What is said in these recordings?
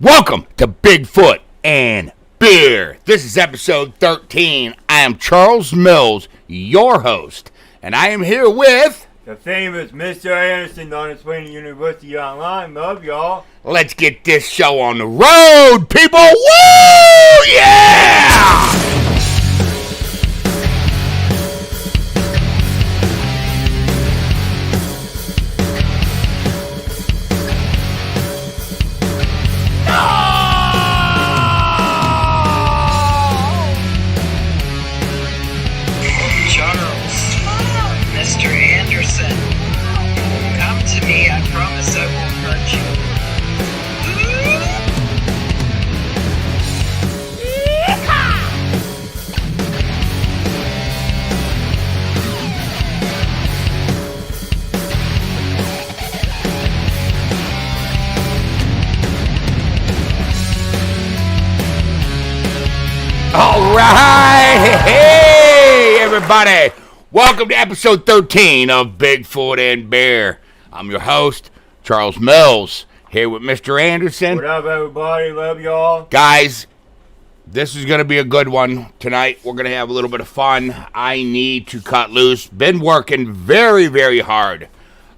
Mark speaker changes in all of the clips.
Speaker 1: Welcome to Bigfoot and Beer. This is episode 13. I am Charles Mills, your host, and I am here with
Speaker 2: the famous Mr. Anderson on his way to University Online. Love y'all.
Speaker 1: Let's get this show on the road, people. Woo! Yeah! All right, hey everybody, welcome to episode 13 of Bigfoot and Bear. I'm your host, Charles Mills, here with Mr. Anderson.
Speaker 2: What up, everybody? Love y'all.
Speaker 1: Guys, this is going to be a good one tonight. We're going to have a little bit of fun. I need to cut loose. Been working very, very hard.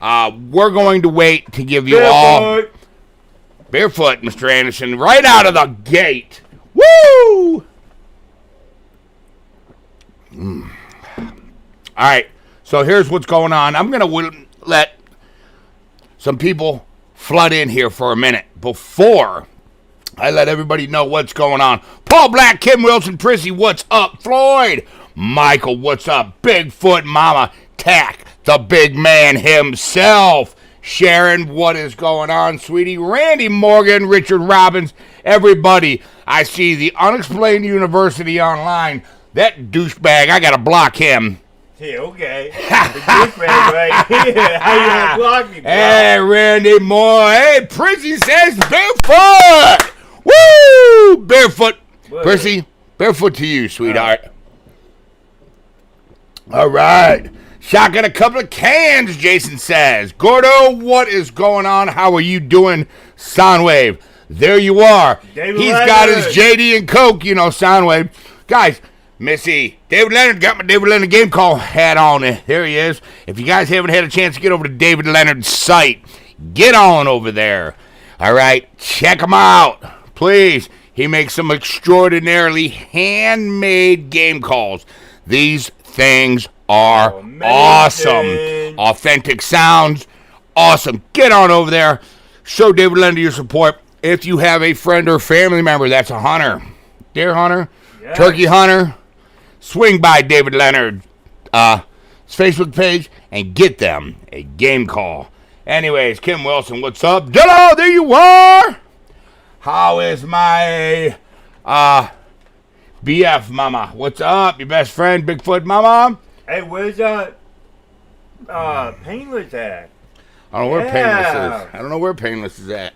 Speaker 1: We're going to wait to give you all... Barefoot, Mr. Anderson, right out of the gate. Woo! All right, so here's what's going on. I'm going to let some people flood in here for a minute before I let everybody know what's going on. Paul Black, Kim Wilson, Prissy, what's up? Floyd, Michael, what's up? Bigfoot Mama, Tack, the big man himself. Sharon, what is going on, sweetie? Randy Morgan, Richard Robbins, everybody. I see the Unexplained University Online. That douchebag, I gotta block him.
Speaker 2: Hey, okay. The douchebag right here. How you gonna block me, bro?
Speaker 1: Hey, Randy Moore. Hey, Prissy says Barefoot. Woo! Barefoot. Prissy, Barefoot to you, sweetheart. All right. Shotgun a couple of cans, Jason says. Gordo, what is going on? How are you doing, Soundwave? There you are. He's got his JD and Coke, you know, Soundwave. Guys, Missy, David Leonard got my David Leonard game call hat on. There he is. If you guys haven't had a chance to get over to David Leonard's site, get on over there. All right, check him out, please. He makes some extraordinarily handmade game calls. These things are awesome. Authentic sounds, awesome. Get on over there. Show David Leonard your support. If you have a friend or family member that's a hunter, deer hunter, turkey hunter, swing by David Leonard's Facebook page and get them a game call. Anyways, Kim Wilson, what's up? Hello, there you are. How is my BF mama? What's up? Your best friend, Bigfoot mama?
Speaker 2: Hey, where's Painless at?
Speaker 1: I don't know where Painless is. I don't know where Painless is at.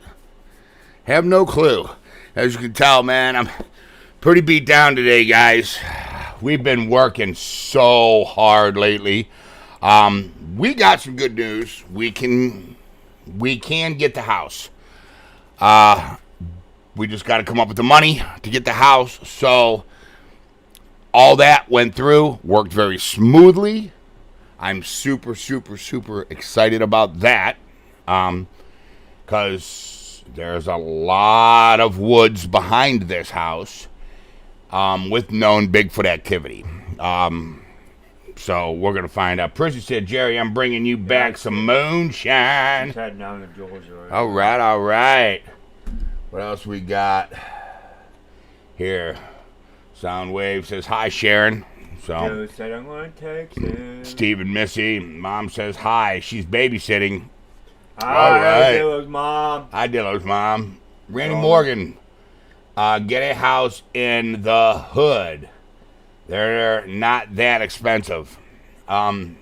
Speaker 1: Have no clue. As you can tell, man, I'm pretty beat down today, guys. We've been working so hard lately. We got some good news. We can get the house. We just got to come up with the money to get the house. So all that went through, worked very smoothly. I'm super, super, super excited about that. Because there's a lot of woods behind this house. With known Bigfoot activity. So we're going to find out. Prissy said, Jerry, I'm bringing you back some moonshine.
Speaker 2: He's heading down to Georgia.
Speaker 1: All right. What else we got here? Soundwave says, hi, Sharon. So
Speaker 2: said I'm going to text him.
Speaker 1: Steve and Missy. Mom says, hi. She's babysitting.
Speaker 2: Hi, Dillo's mom.
Speaker 1: Hi, Dillo's mom. Randy Morgan. Get a house in the hood. They're not that expensive. I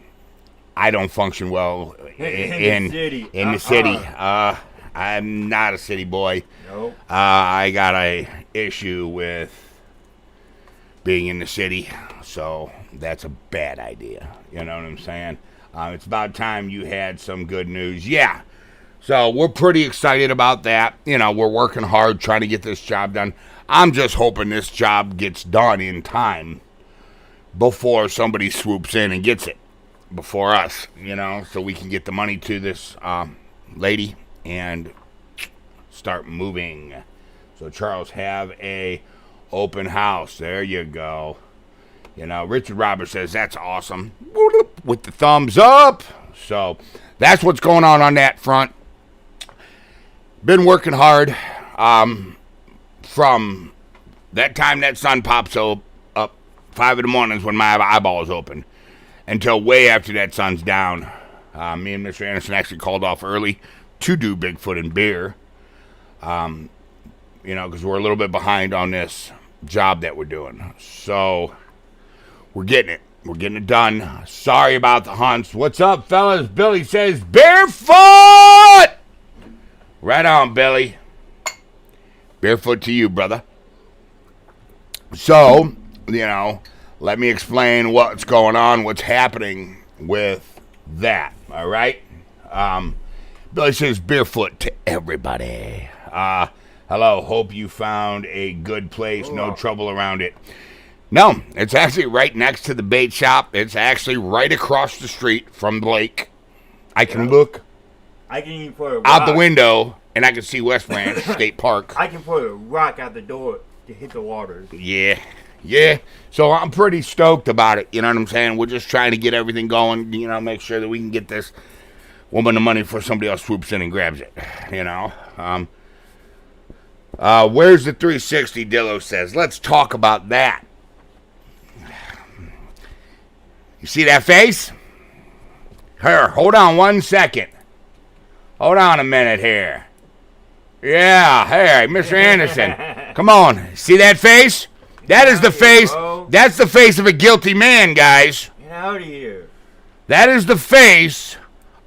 Speaker 1: don't function well in the city. I'm not a city boy.
Speaker 2: Nope.
Speaker 1: I got a issue with being in the city, so that's a bad idea. You know what I'm saying? It's about time you had some good news. Yeah, So we're pretty excited about that. You know, we're working hard trying to get this job done. I'm just hoping this job gets done in time before somebody swoops in and gets it before us, you know, so we can get the money to this lady and start moving. So Charles, have a open house. There you go. You know, Richard Roberts says that's awesome with the thumbs up. So that's what's going on that front. Been working hard from that time that sun pops up 5 in the morning is when my eyeballs open until way after that sun's down. Me and Mr. Anderson actually called off early to do Bigfoot and beer. You know, because we're a little bit behind on this job that we're doing. So we're getting it. We're getting it done. Sorry about the hunts. What's up, fellas? Billy says, barefoot! Right on, Billy. Barefoot to you, brother. So, you know, let me explain what's going on, what's happening with that, all right? Billy says, barefoot to everybody. Hello, hope you found a good place, no trouble around it. No, it's actually right next to the bait shop. It's actually right across the street from the lake. I can look out the window, and I can see West Branch State Park.
Speaker 2: I can put a rock out the door to hit the water.
Speaker 1: Yeah. So I'm pretty stoked about it. You know what I'm saying? We're just trying to get everything going, you know, make sure that we can get this woman the money before somebody else swoops in and grabs it, you know. Where's the 360, Dillo says. Let's talk about that. You see that face? Here, hold on 1 second. Hold on a minute here. Yeah, hey, Mr. Anderson. Come on. See that face? That is the face. That's the face of a guilty man, guys.
Speaker 2: Get out of here.
Speaker 1: That is the face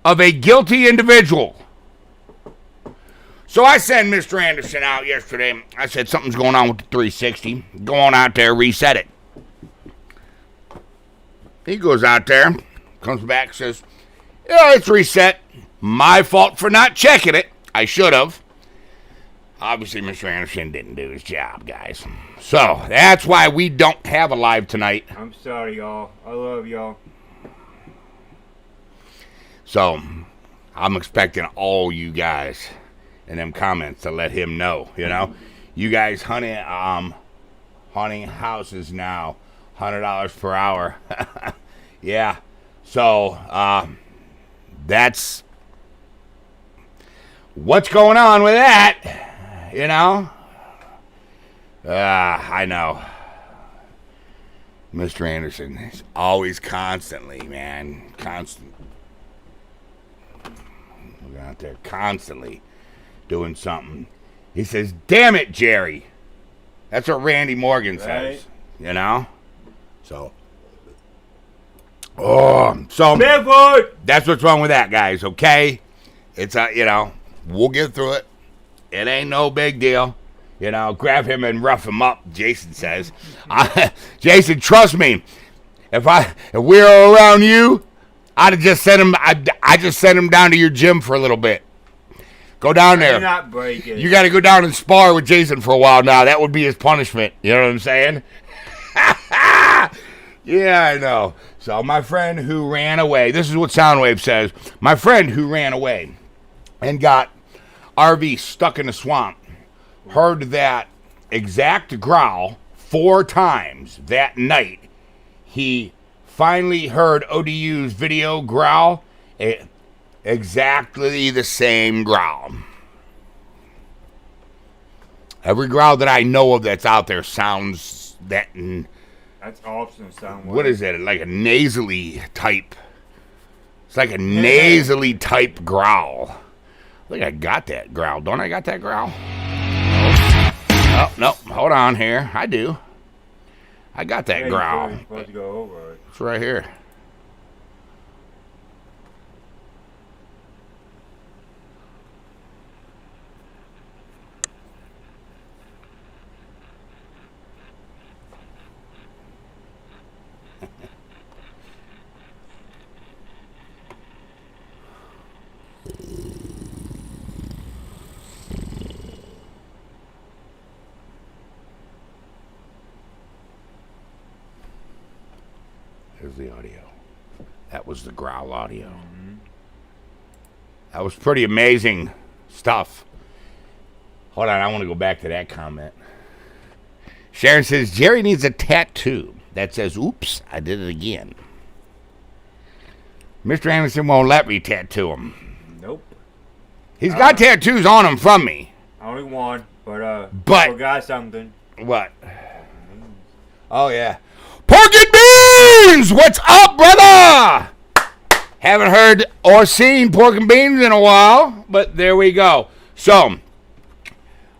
Speaker 1: of a guilty individual. So I sent Mr. Anderson out yesterday. I said something's going on with the 360. Go on out there, reset it. He goes out there, comes back, says, yeah, it's reset. My fault for not checking it. I should have. Obviously, Mr. Anderson didn't do his job, guys. So, that's why we don't have a live tonight.
Speaker 2: I'm sorry, y'all. I love y'all.
Speaker 1: So, I'm expecting all you guys in them comments to let him know, you know. You guys hunting houses now, $100 per hour. Yeah. So, that's what's going on with that, you know. I know. Mr. Anderson is always constantly, man. Constant. We're out there constantly doing something. He says, damn it, Jerry. That's what Randy Morgan says. You know? So. So
Speaker 2: Bigfoot!
Speaker 1: That's what's wrong with that, guys, okay? It's, you know, we'll get through it. It ain't no big deal. You know, grab him and rough him up, Jason says. Jason, trust me. If we were around you, I'd have just sent him. I just sent him down to your gym for a little bit. Go down there.
Speaker 2: Do not break it.
Speaker 1: You got to go down and spar with Jason for a while now. That would be his punishment. You know what I'm saying? Yeah, I know. So my friend who ran away. This is what Soundwave says. My friend who ran away and got RV stuck in the swamp heard that exact growl 4 times that night. He finally heard ODU's video growl, exactly the same growl. Every growl that I know of that's out there sounds that.
Speaker 2: That's awesome sound.
Speaker 1: What is it? Like a nasally type. It's like a nasally type growl. I think I got that growl. Don't I got that growl? Oh, no. Hold on here. I do. I got that growl.
Speaker 2: Supposed to go over it.
Speaker 1: It's right here. was the growl audio. Mm-hmm. That was pretty amazing stuff. Hold on, I want to go back to that comment. Sharon says, Jerry needs a tattoo that says, oops, I did it again. Mr. Anderson won't let me tattoo him.
Speaker 2: Nope.
Speaker 1: He's got tattoos on him from me.
Speaker 2: Only one, but I forgot something.
Speaker 1: What? Oh, yeah. Pork and Beans! What's up, brother? Haven't heard or seen Pork and Beans in a while, but there we go. So,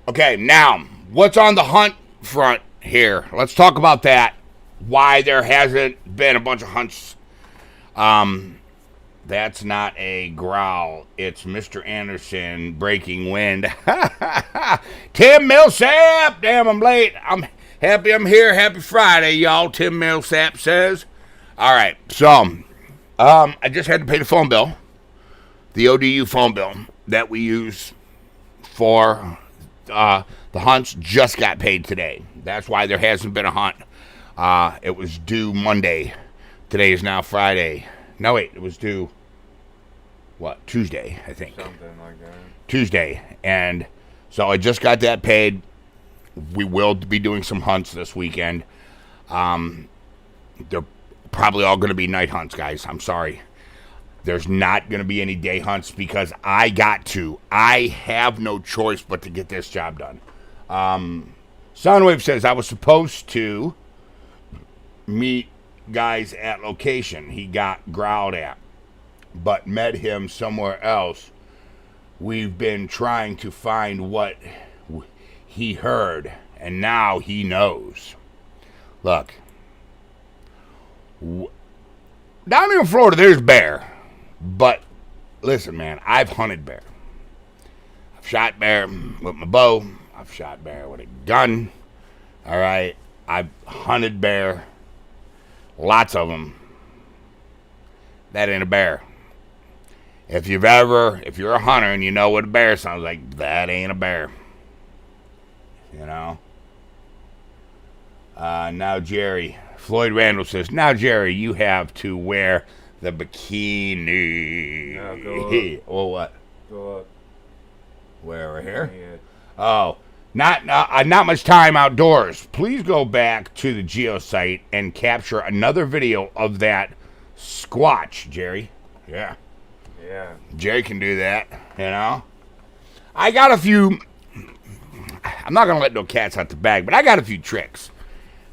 Speaker 1: okay, now, what's on the hunt front here? Let's talk about that. Why there hasn't been a bunch of hunts. That's not a growl. It's Mr. Anderson breaking wind. Tim Millsap! Damn, I'm late. I'm happy I'm here. Happy Friday, y'all. Tim Millsap says. All right, so I just had to pay the phone bill. The ODU phone bill that we use for the hunts just got paid today. That's why there hasn't been a hunt. It was due Monday. Today is now Friday. No, wait, it was due, Tuesday, I think.
Speaker 2: Something like that.
Speaker 1: Tuesday. And so I just got that paid. We will be doing some hunts this weekend. They're probably all going to be night hunts, guys. I'm sorry. There's not going to be any day hunts because I have no choice but to get this job done. Soundwave says I was supposed to meet guys at location he got growled at, but met him somewhere else. We've been trying to find what he heard, and now he knows. Look, down in Florida there's bear, but listen, man, I've hunted bear. I've shot bear with my bow. I've shot bear with a gun. All right, I've hunted bear. Lots of them. That ain't a bear. If you're a hunter and you know what a bear sounds like, that ain't a bear. You know? Now Jerry. Floyd Randall says, now Jerry, you have to wear the bikini.
Speaker 2: No, go up.
Speaker 1: Or what?
Speaker 2: Go up.
Speaker 1: Where, right here?
Speaker 2: Yeah.
Speaker 1: Oh. Not much time outdoors. Please go back to the geosite and capture another video of that squatch, Jerry. Yeah.
Speaker 2: Yeah.
Speaker 1: Jerry can do that, you know. I got a few. I'm not going to let no cats out the bag, but I got a few tricks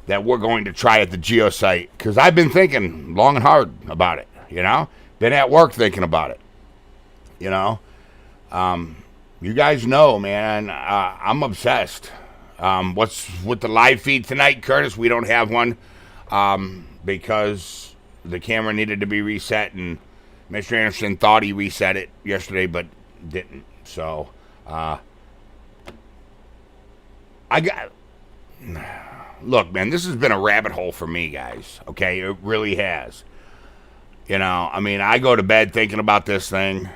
Speaker 1: that we're going to try at the geosite because I've been thinking long and hard about it, you know. Been at work thinking about it, you know. You guys know, man, I'm obsessed. What's with the live feed tonight, Curtis? We don't have one because the camera needed to be reset, and Mr. Anderson thought he reset it yesterday, but didn't. So, look, man, this has been a rabbit hole for me, guys, okay? It really has. You know, I mean, I go to bed thinking about this thing.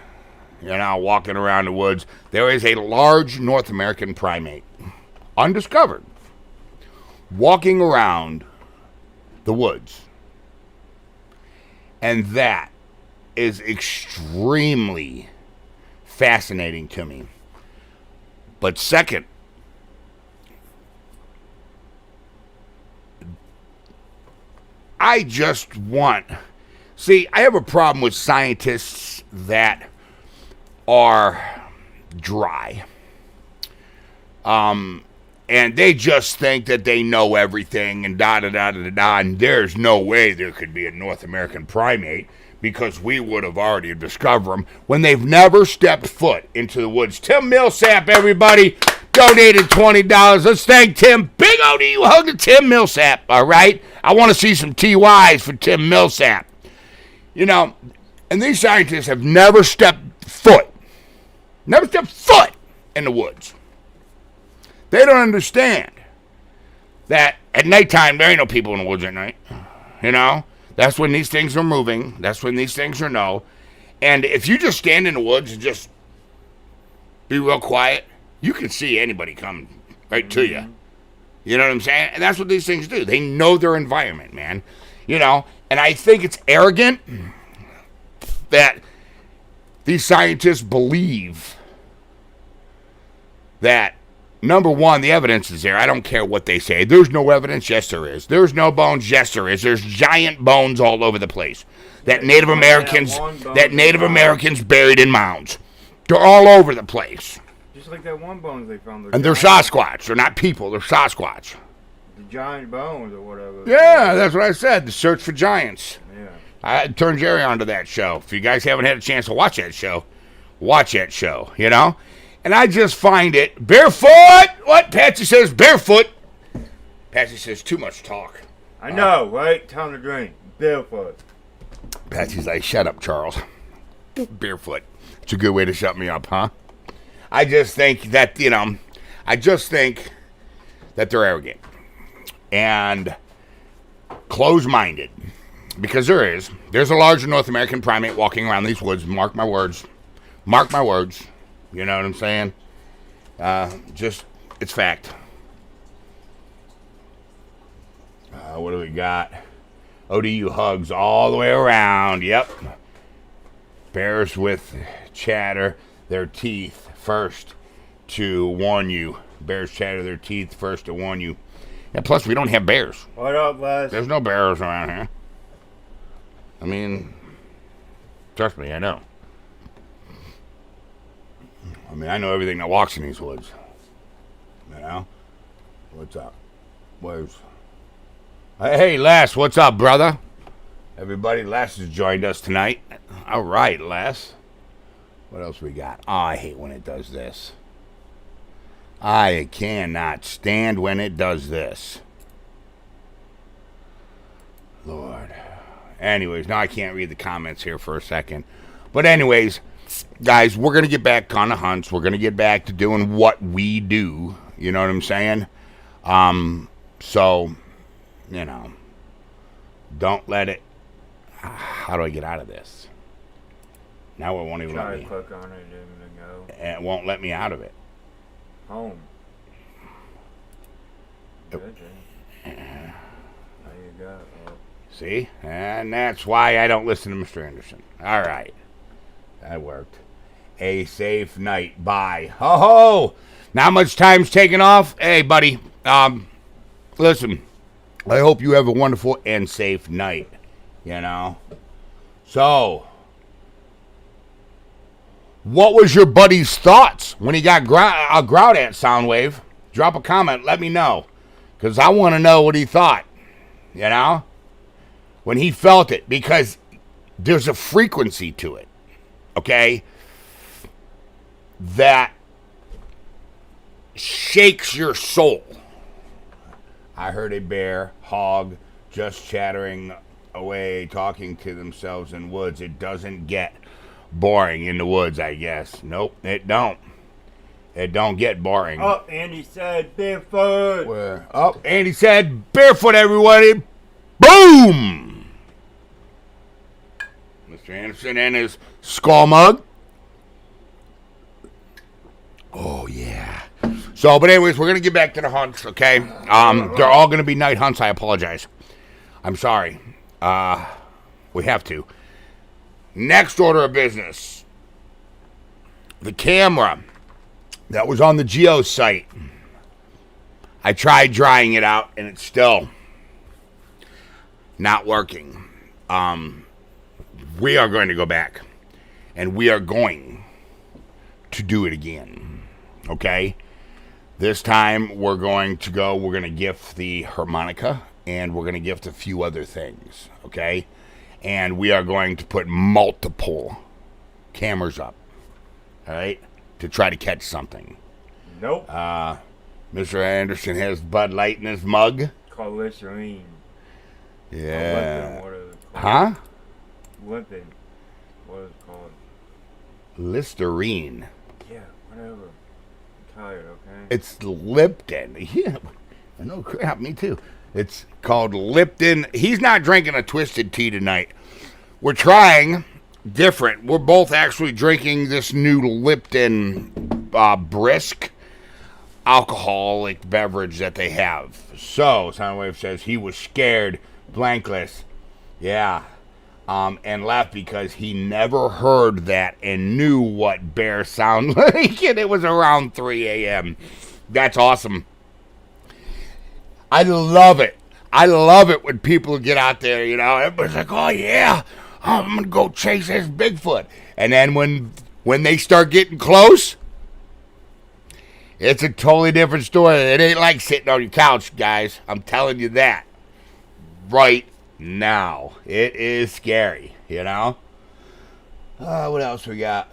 Speaker 1: You know, walking around the woods. There is a large North American primate, undiscovered, walking around the woods. And that is extremely fascinating to me. But second, I just want... See, I have a problem with scientists that are dry. And they just think that they know everything and da-da-da-da-da, and there's no way there could be a North American primate because we would have already discovered them when they've never stepped foot into the woods. Tim Millsap, everybody, donated $20. Let's thank Tim. Big ODU hug to Tim Millsap, all right? I want to see some TYs for Tim Millsap. You know, and these scientists have never stepped foot in the woods. They don't understand that at nighttime, there ain't no people in the woods at night. You know? That's when these things are moving. That's when these things are no. And if you just stand in the woods and just be real quiet, you can see anybody coming right to you. You know what I'm saying? And that's what these things do. They know their environment, man. You know? And I think it's arrogant that these scientists believe that, number one, the evidence is there. I don't care what they say. There's no evidence. Yes, there is. There's no bones. Yes, there is. There's giant bones all over the place that Native Americans buried in mounds. They're all over the place.
Speaker 2: Just like that one bones they found.
Speaker 1: And they're Sasquatch. They're not people. They're Sasquatch.
Speaker 2: The giant bones or whatever.
Speaker 1: Yeah, that's what I said. The Search for Giants.
Speaker 2: Yeah.
Speaker 1: I turned Jerry onto that show. If you guys haven't had a chance to watch that show, watch that show, you know? And I just find it, barefoot! What? Patsy says barefoot. Patsy says too much talk.
Speaker 2: I know, right? Time to drink. Barefoot.
Speaker 1: Patsy's like, shut up, Charles. Barefoot. It's a good way to shut me up, huh? I just think that, they're arrogant and close-minded. Because there's a larger North American primate walking around these woods. Mark my words. Mark my words. You know what I'm saying? It's fact. What do we got? ODU hugs all the way around. Yep. Bears with chatter their teeth first to warn you. Bears chatter their teeth first to warn you. Yeah, plus we don't have bears.
Speaker 2: What up, Les?
Speaker 1: There's no bears around here. I mean, trust me, I know. I know everything that walks in these woods. You know? What's up? Hey, Les, what's up, brother? Everybody, Les has joined us tonight. All right, Les. What else we got? Oh, I hate when it does this. I cannot stand when it does this. Lord. Anyways, now I can't read the comments here for a second. But anyways, guys, we're going to get back on the hunts. We're going to get back to doing what we do. You know what I'm saying? So, don't let it... How do I get out of this? Now it won't even let me.
Speaker 2: Click on it and go.
Speaker 1: And it won't let me out of it.
Speaker 2: Home. Good, there you go. Oh.
Speaker 1: See? And that's why I don't listen to Mr. Anderson. All right. That worked. A safe night. Bye. Ho-ho! Not much time's taken off. Hey, buddy. Listen. I hope you have a wonderful and safe night. So, what was your buddy's thoughts when he got growled at, Soundwave? Drop a comment. Let me know. Because I want to know what he thought. When he felt it. Because there's a frequency to it. Okay? That shakes your soul. I heard a bear, hog, just chattering away, talking to themselves in woods. It doesn't get boring in the woods, I guess. Nope, it don't. It don't get boring.
Speaker 2: Oh, Andy said barefoot.
Speaker 1: Andy said barefoot, everybody. Boom! Mr. Anderson and his skull mug. Oh, yeah. So, but anyways, we're going to get back to the hunts, okay? They're all going to be night hunts. I apologize. I'm sorry. We have to. Next order of business. The camera that was on the Geo site. I tried drying it out, and it's still not working. We are going to go back, and we are going to do it again. Okay? This time, we're going to gift the harmonica, and we're going to gift a few other things, okay? And we are going to put multiple cameras up, all right, to try to catch something.
Speaker 2: Nope.
Speaker 1: Mr. Anderson has Bud Light in his mug.
Speaker 2: Called Listerine.
Speaker 1: Yeah.
Speaker 2: What is it called?
Speaker 1: Huh?
Speaker 2: Limpin. What is it called?
Speaker 1: Listerine.
Speaker 2: Yeah, whatever. I'm tired, okay?
Speaker 1: It's Lipton. Yeah, I know, crap, me too. It's called Lipton. He's not drinking a twisted tea tonight. We're trying different. We're both actually drinking this new Lipton brisk alcoholic beverage that they have. So, Soundwave says he was scared, blankless. Yeah. and left because he never heard that and knew what bears sound like, and it was around 3 a.m. That's awesome. I love it. I love it when people get out there, you know. Everybody's like, oh, yeah, I'm going to go chase this Bigfoot. And then when they start getting close, it's a totally different story. It ain't like sitting on your couch, guys. I'm telling you that right now. It is scary, you know. What else we got?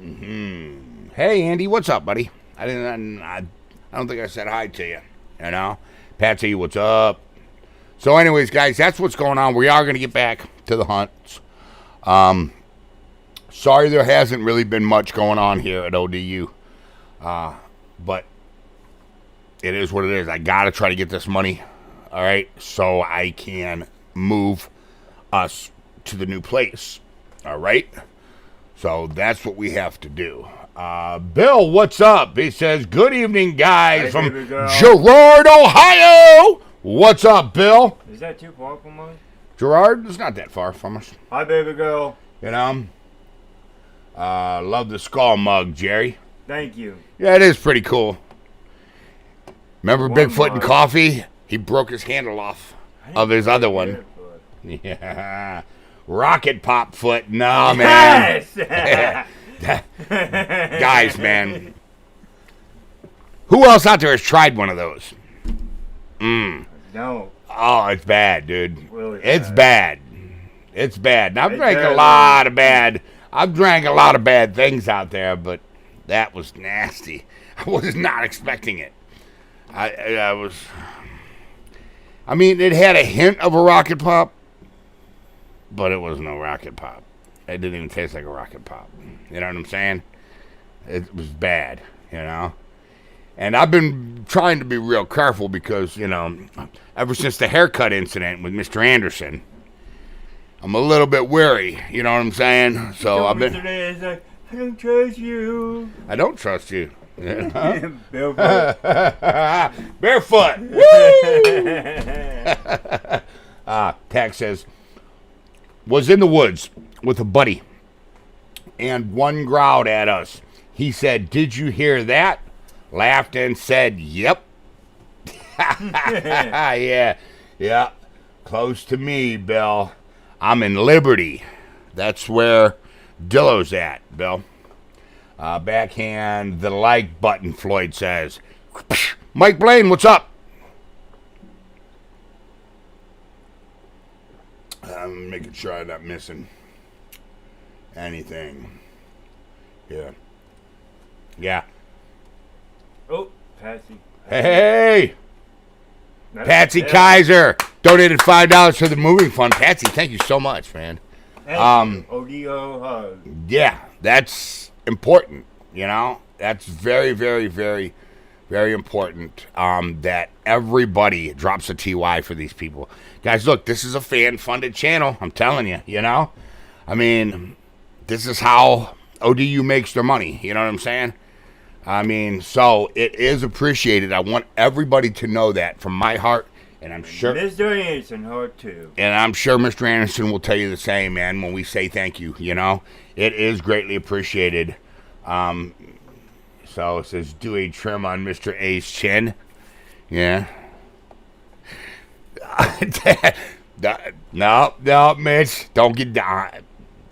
Speaker 1: Hey, Andy, what's up, buddy? I don't think I said hi to you, you know. Patsy, what's up? So anyways, guys, that's what's going on. We are going to get back to the hunts. Sorry there hasn't really been much going on here at ODU. But it is what it is. I got to try to get this money, all right, so I can move us to the new place, all right? So that's what we have to do. Bill, what's up? He says, good evening, guys, from Girard, Ohio. What's up, Bill?
Speaker 2: Is that too far from us?
Speaker 1: Girard is not that far from us.
Speaker 2: Hi, baby girl.
Speaker 1: You know? Love the skull mug, Jerry.
Speaker 2: Thank you.
Speaker 1: Yeah, it is pretty cool. Remember Bigfoot and Coffee? He broke his handle off of his other one. Yeah. Rocket Pop Foot. No, man.
Speaker 2: Yes!
Speaker 1: Guys, man. Who else out there has tried one of those?
Speaker 2: No.
Speaker 1: Oh, it's bad, dude.
Speaker 2: Really
Speaker 1: it's bad. It's bad. Now, I've drank a lot of bad things out there, but that was nasty. I was not expecting it. I mean, it had a hint of a rocket pop, but it was no rocket pop. It didn't even taste like a rocket pop. You know what I'm saying? It was bad, you know? And I've been trying to be real careful because, you know, ever since the haircut incident with Mr. Anderson, I'm a little bit wary, you know what I'm saying? So I've been...
Speaker 2: I don't trust you.
Speaker 1: I don't trust you.
Speaker 2: Barefoot.
Speaker 1: Barefoot. Woo! Tax says, was in the woods with a buddy, and one growled at us. He said, did you hear that? Laughed and said, yep. Yeah. Close to me, Bill. I'm in Liberty. That's where Dillo's at, Bill. Backhand the like button, Floyd says. Mike Blaine, what's up? I'm making sure I'm not missing anything. Yeah.
Speaker 2: Oh, Patsy.
Speaker 1: Hey! Patsy Kaiser donated $5 for the moving fund. Patsy, thank you so much, man.
Speaker 2: ODO hug.
Speaker 1: Yeah, that's important, you know? That's very, very, very, very important that everybody drops a TY for these people. Guys, look, this is a fan-funded channel. I'm telling you, you know? I mean, this is how ODU makes their money. You know what I'm saying? I mean, so it is appreciated. I want everybody to know that from my heart, and I'm sure
Speaker 2: Mr. Anderson heart too.
Speaker 1: And I'm sure Mr. Anderson will tell you the same, man, when we say thank you, you know? It is greatly appreciated. So it says, do a trim on Mr. A's chin. Yeah. No, Mitch, don't get down.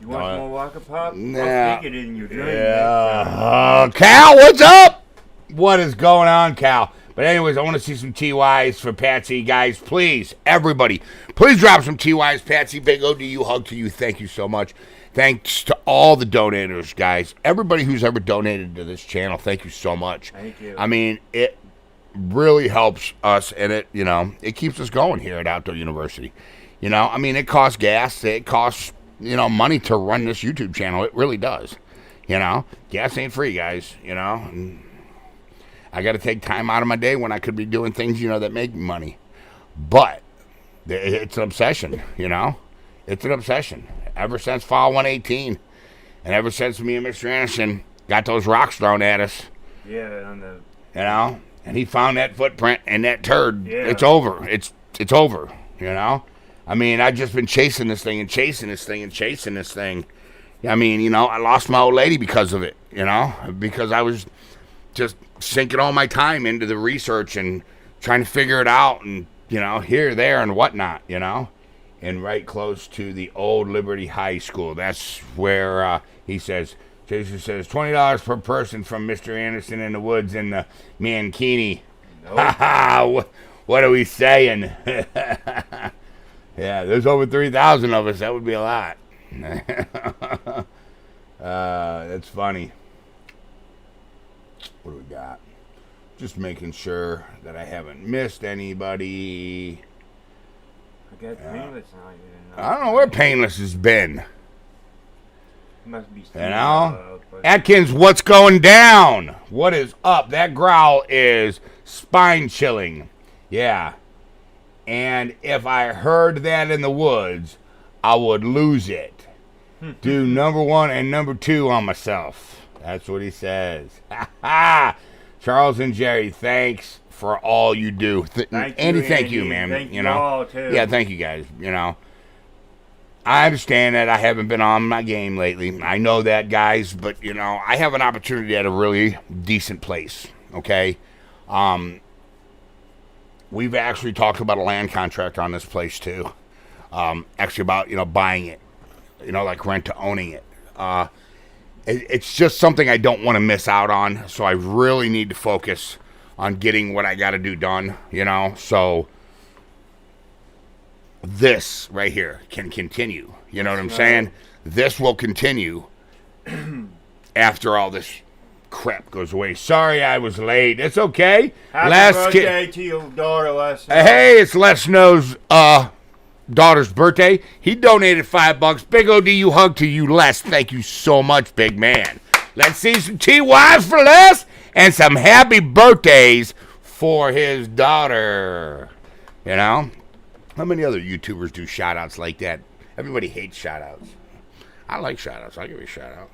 Speaker 2: You want more Rocket Pop?
Speaker 1: Nah.
Speaker 2: I'll stick it in your drink.
Speaker 1: Yeah. Cal, what's up? What is going on, Cal? But anyways, I want to see some TYs for Patsy, guys. Please, everybody, please drop some TYs. Patsy, big ODU hug to you. Thank you so much. Thanks to all the donators, guys. Everybody who's ever donated to this channel, thank you so much.
Speaker 2: Thank you.
Speaker 1: I mean, it really helps us, and it, you know, it keeps us going here at Outdoor University. You know, I mean, it costs gas. It costs, you know, money to run this YouTube channel. It really does. You know, gas ain't free, guys, you know. And I got to take time out of my day when I could be doing things, you know, that make me money. But it's an obsession, you know. It's an obsession. Ever since Fall 118, and ever since me and Mr. Anderson got those rocks thrown at us.
Speaker 2: Yeah, on the...
Speaker 1: You know, and he found that footprint and that turd.
Speaker 2: Yeah.
Speaker 1: It's over. It's over, you know. I mean, I've just been chasing this thing. I mean, you know, I lost my old lady because of it, you know, because I was just sinking all my time into the research and trying to figure it out and, you know, here, there, and whatnot, you know. And right close to the old Liberty High School. That's where Jason says, $20 per person from Mr. Anderson in the woods in the Mankini. Nope. What are we saying? Yeah, there's over 3,000 of us. That would be a lot. That's funny. What do we got? Just making sure that I haven't missed anybody.
Speaker 2: I guess Painless not even.
Speaker 1: I don't know where Painless has been.
Speaker 2: Must be.
Speaker 1: You know? Atkins, what's going down? What is up? That growl is spine chilling. Yeah. And if I heard that in the woods, I would lose it. Do number 1 and number 2 on myself. That's what he says. Charles and Jerry, thanks for all you do. Andy, thank you, man.
Speaker 2: Thank
Speaker 1: you know,
Speaker 2: all too.
Speaker 1: Yeah, thank you guys. You know, I understand that I haven't been on my game lately. I know that, guys, but you know, I have an opportunity at a really decent place. Okay, we've actually talked about a land contract on this place too. Actually, about buying it. You know, like rent to owning it. It's just something I don't want to miss out on. So I really need to focus on getting what I got to do done, you know. So this right here can continue. You know what I'm saying? This will continue after all this crap goes away. Sorry I was late. It's okay.
Speaker 2: Happy birthday to your daughter, Les.
Speaker 1: Hey, it's Les Snow's daughter's birthday. He donated $5. Big ODU hug to you, Les. Thank you so much, big man. Let's see some TYs for Les and some happy birthdays for his daughter. You know? How many other YouTubers do shout-outs like that? Everybody hates shout-outs. I like shout-outs. I'll give you a shout-out.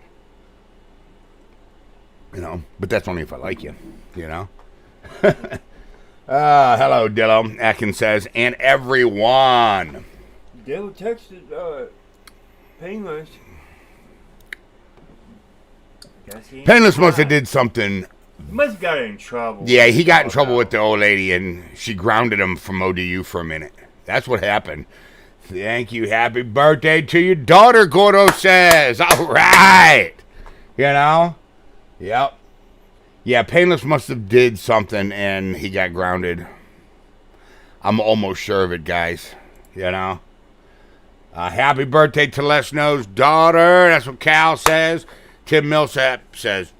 Speaker 1: You know? But that's only if I like you. You know? Hello, Dillo. Atkins says, and everyone.
Speaker 2: Dillo texted Painless.
Speaker 1: Painless must have did something.
Speaker 2: He must have got in trouble.
Speaker 1: Yeah, he got in trouble with the old lady, and she grounded him from ODU for a minute. That's what happened. Thank you. Happy birthday to your daughter, Gordo says. All right. You know? Yep. Yeah, Painless must have did something and he got grounded. I'm almost sure of it, guys. You know? Happy birthday to Les Snow's daughter. That's what Cal says. Tim Millsap says,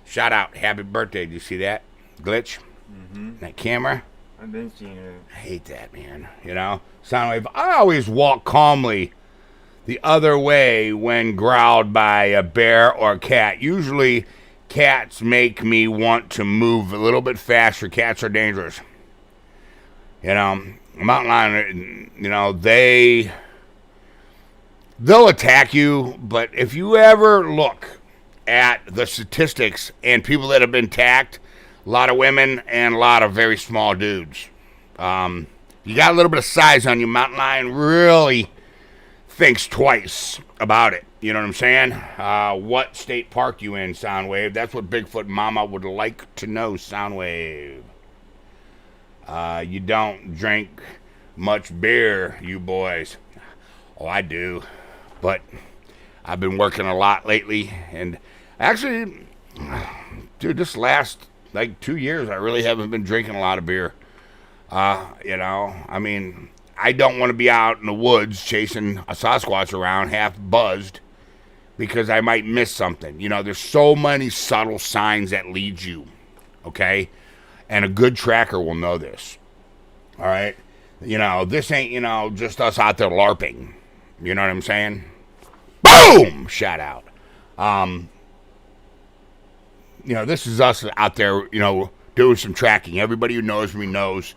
Speaker 1: shout out. Happy birthday. Do you see that glitch? Mm-hmm. That camera?
Speaker 2: I've been seeing it.
Speaker 1: I hate that, man. You know? Soundwave. I always walk calmly the other way when growled by a bear or a cat. Usually cats make me want to move a little bit faster. Cats are dangerous. You know, mountain lion, you know, they'll attack you, but if you ever look at the statistics and people that have been attacked, a lot of women and a lot of very small dudes. You got a little bit of size on you, mountain lion really thinks twice about it. You know what I'm saying? What state park you in, Soundwave? That's what Bigfoot Mama would like to know, Soundwave. You don't drink much beer, you boys. Oh, I do. But I've been working a lot lately. And actually, dude, this last, 2 years, I really haven't been drinking a lot of beer. You know, I mean, I don't want to be out in the woods chasing a Sasquatch around half buzzed because I might miss something. You know, there's so many subtle signs that lead you, okay? And a good tracker will know this, all right? You know, this ain't, just us out there LARPing. You know what I'm saying? Boom! Shout out. This is us out there, doing some tracking. Everybody who knows me knows,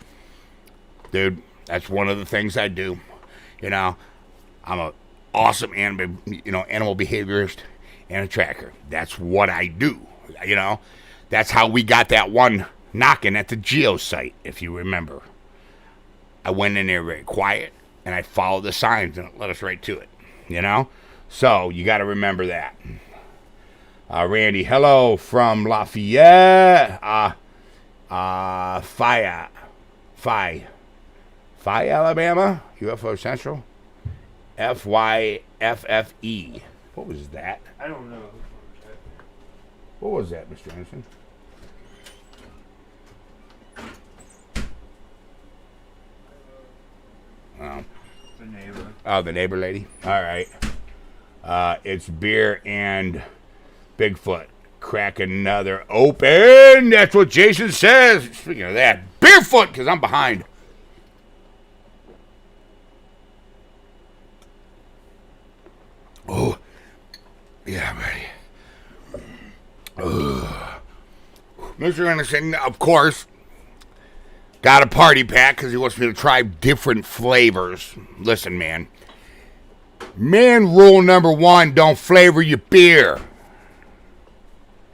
Speaker 1: dude, that's one of the things I do. I'm an awesome animal behaviorist and a tracker. That's what I do. That's how we got that one knocking at the geo site, if you remember. I went in there very quiet, and I followed the signs, and it led us right to it, you know? So you got to remember that. Randy, hello from Lafayette. Phi, Alabama, UFO Central. FYFFE. What was that?
Speaker 2: I don't know.
Speaker 1: What was that, Mr. Anderson?
Speaker 2: The neighbor.
Speaker 1: Oh, the neighbor lady. All right. It's beer and Bigfoot. Crack another open. That's what Jason says. Speaking of that, Beerfoot, because I'm behind. Oh, yeah, buddy. Mr. Anderson, of course, got a party pack because he wants me to try different flavors. Listen, man. Man rule number 1, don't flavor your beer.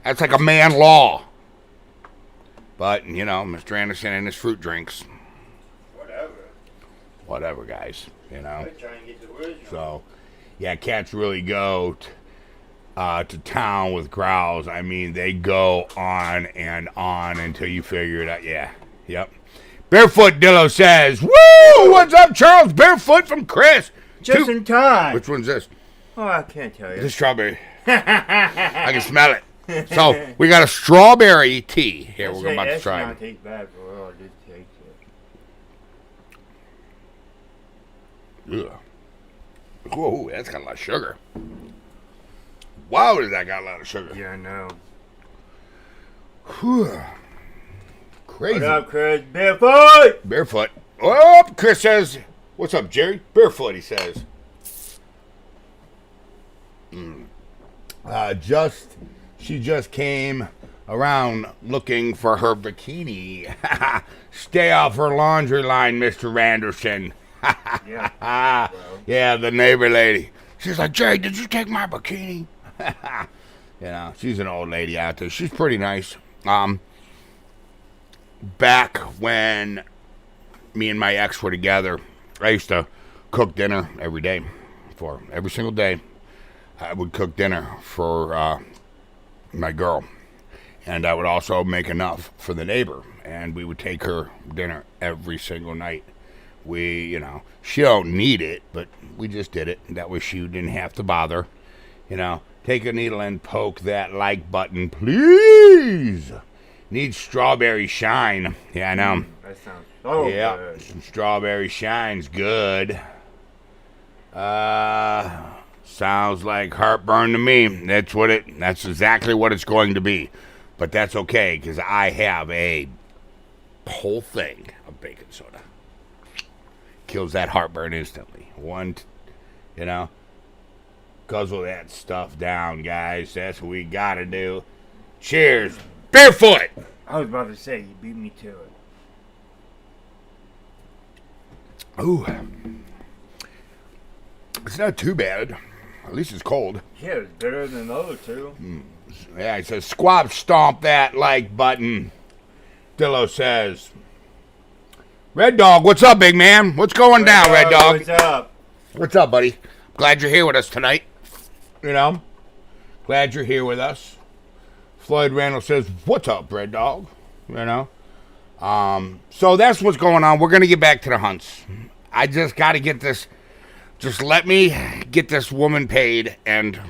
Speaker 1: That's like a man law. But, you know, Mr. Anderson and his fruit drinks. Whatever, guys. You know. So, yeah, cats really go to town with growls. I mean, they go on and on until you figure it out. Yeah. Yep. Barefoot Dillo says, woo! What's up, Charles? Barefoot from Chris.
Speaker 2: Just in time.
Speaker 1: Which one's this?
Speaker 2: Oh, I can't tell you.
Speaker 1: The strawberry. I can smell it. So, we got a strawberry tea. Here, we're about to try it.
Speaker 2: Not taste bad for real. Just taste
Speaker 1: it. Ugh. Whoa, that's got a lot of sugar. Wow, does that got a lot of sugar?
Speaker 2: Yeah, I know.
Speaker 1: Whew. Crazy.
Speaker 2: What up, Chris? Barefoot!
Speaker 1: Barefoot. Oh, Chris says, what's up, Jerry? Barefoot, he says. She just came around looking for her bikini. Stay off her laundry line, Mr. Randerson.
Speaker 2: Yeah.
Speaker 1: Yeah, the neighbor lady. She's like, Jerry, did you take my bikini? You know, she's an old lady out there. She's pretty nice. Back when me and my ex were together, I used to cook dinner every day. Every single day, I would cook dinner for my girl. And I would also make enough for the neighbor. And we would take her dinner every single night. She don't need it, but we just did it. That way she didn't have to bother. Take a needle and poke that like button, please. Need strawberry shine. Yeah, I know.
Speaker 2: That sounds so good.
Speaker 1: Some strawberry shine's good. Sounds like heartburn to me. That's exactly what it's going to be. But that's okay, because I have a whole thing of baking soda. Kills that heartburn instantly. Guzzle that stuff down, guys. That's what we gotta do. Cheers. Barefoot!
Speaker 2: I was about to say, you beat me to it.
Speaker 1: Ooh. It's not too bad. At least it's cold.
Speaker 2: Yeah, it's better than the other two.
Speaker 1: Yeah, it says, squab stomp that like button. Dillo says. Red Dog, what's up, big man? What's going down, Red Dog?
Speaker 2: What's up?
Speaker 1: What's up, buddy? Glad you're here with us tonight. Glad you're here with us. Floyd Randall says, what's up, Red Dog? So that's what's going on. We're going to get back to the hunts. I just got to get this. Just let me get this woman paid, and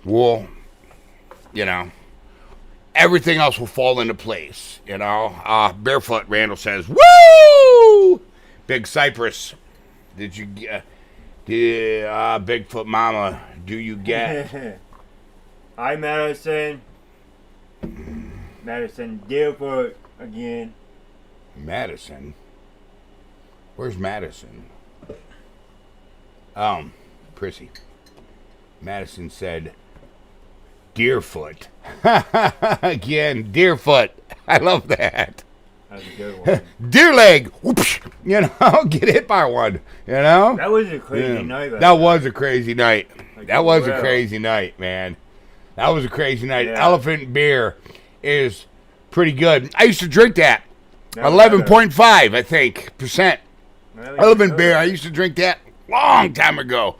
Speaker 1: we'll, everything else will fall into place, Barefoot Randall says, woo! Big Cypress. Did you get, Bigfoot Mama, do you get?
Speaker 2: Hi, Madison. Madison Deerfoot again.
Speaker 1: Madison? Where's Madison? Prissy. Madison said, Deerfoot. Again, Deerfoot. I love that.
Speaker 2: That's a good one.
Speaker 1: Deer leg. Whoops. Get hit by one.
Speaker 2: That was a crazy night.
Speaker 1: That was a crazy night. That was a crazy night, man. That was a crazy night.
Speaker 2: Yeah.
Speaker 1: Elephant beer is pretty good. I used to drink that. 11.5, I think, percent. Elephant beer. I used to drink that long time ago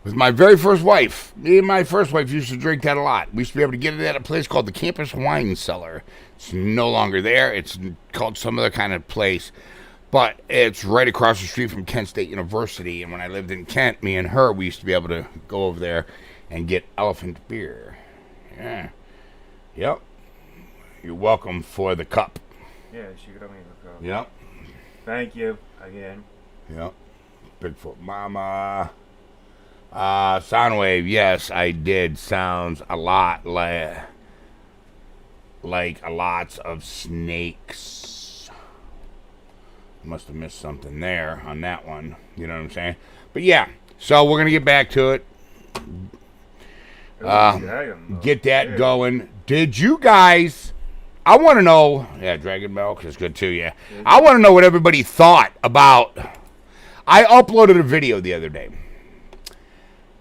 Speaker 1: with my very first wife. Me and my first wife used to drink that a lot. We used to be able to get it at a place called the Campus Wine Cellar. It's no longer there. It's called some other kind of place. But it's right across the street from Kent State University. And when I lived in Kent, me and her, we used to be able to go over there and get elephant beer. Yeah. Yep. You're welcome for the cup.
Speaker 2: Yeah, she got me the cup.
Speaker 1: Yep.
Speaker 2: Thank you again.
Speaker 1: Yep. Bigfoot Mama. Soundwave, yes, I did. Sounds a lot like lots of snakes. Must have missed something there on that one. You know what I'm saying? But yeah, so we're gonna get back to it. Get that going. Did you guys? I want to know. Yeah, Dragon Milk is good too. Yeah, I want to know what everybody thought about. I uploaded a video the other day.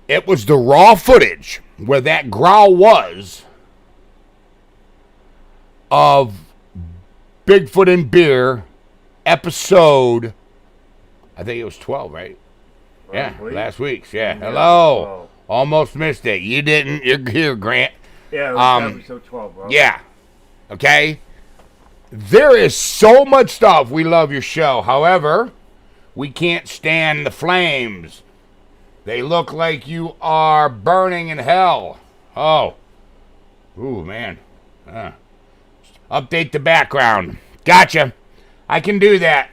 Speaker 1: It was the raw footage where that growl was of Bigfoot and Beer episode. I think it was 12, right? Last week's. Yeah. Hello. Almost missed it. You didn't. You're here, Grant.
Speaker 2: Yeah, it was episode 12, bro.
Speaker 1: Yeah. Okay? There is so much stuff. We love your show. However, we can't stand the flames. They look like you are burning in hell. Oh. Ooh, man. Update the background. Gotcha. I can do that.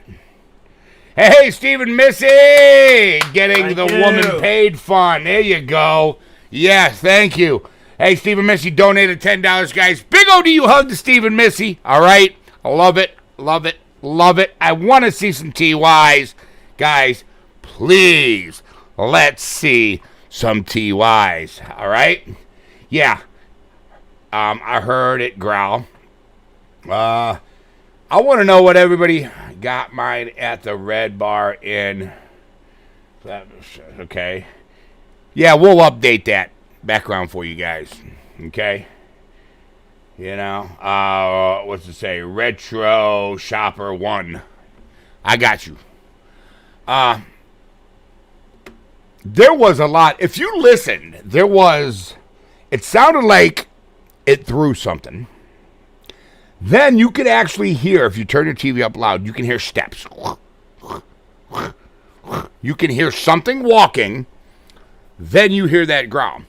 Speaker 1: Hey, Stephen Missy! Getting the woman paid fund. There you go. Yes, thank you. Hey, Stephen Missy donated $10, guys. Big O to you hug to Stephen Missy. All right? I love it. Love it. Love it. I want to see some TYs. Guys, please, let's see some TYs. All right? Yeah. I heard it growl. I want to know what everybody got mine at the Red Bar in. Okay. Yeah, we'll update that background for you guys. Okay. You know, what's it say? Retro Shopper 1. I got you. There was a lot. If you listened, it sounded like it threw something. Then you could actually hear, if you turn your TV up loud, you can hear steps. You can hear something walking. Then you hear that growl.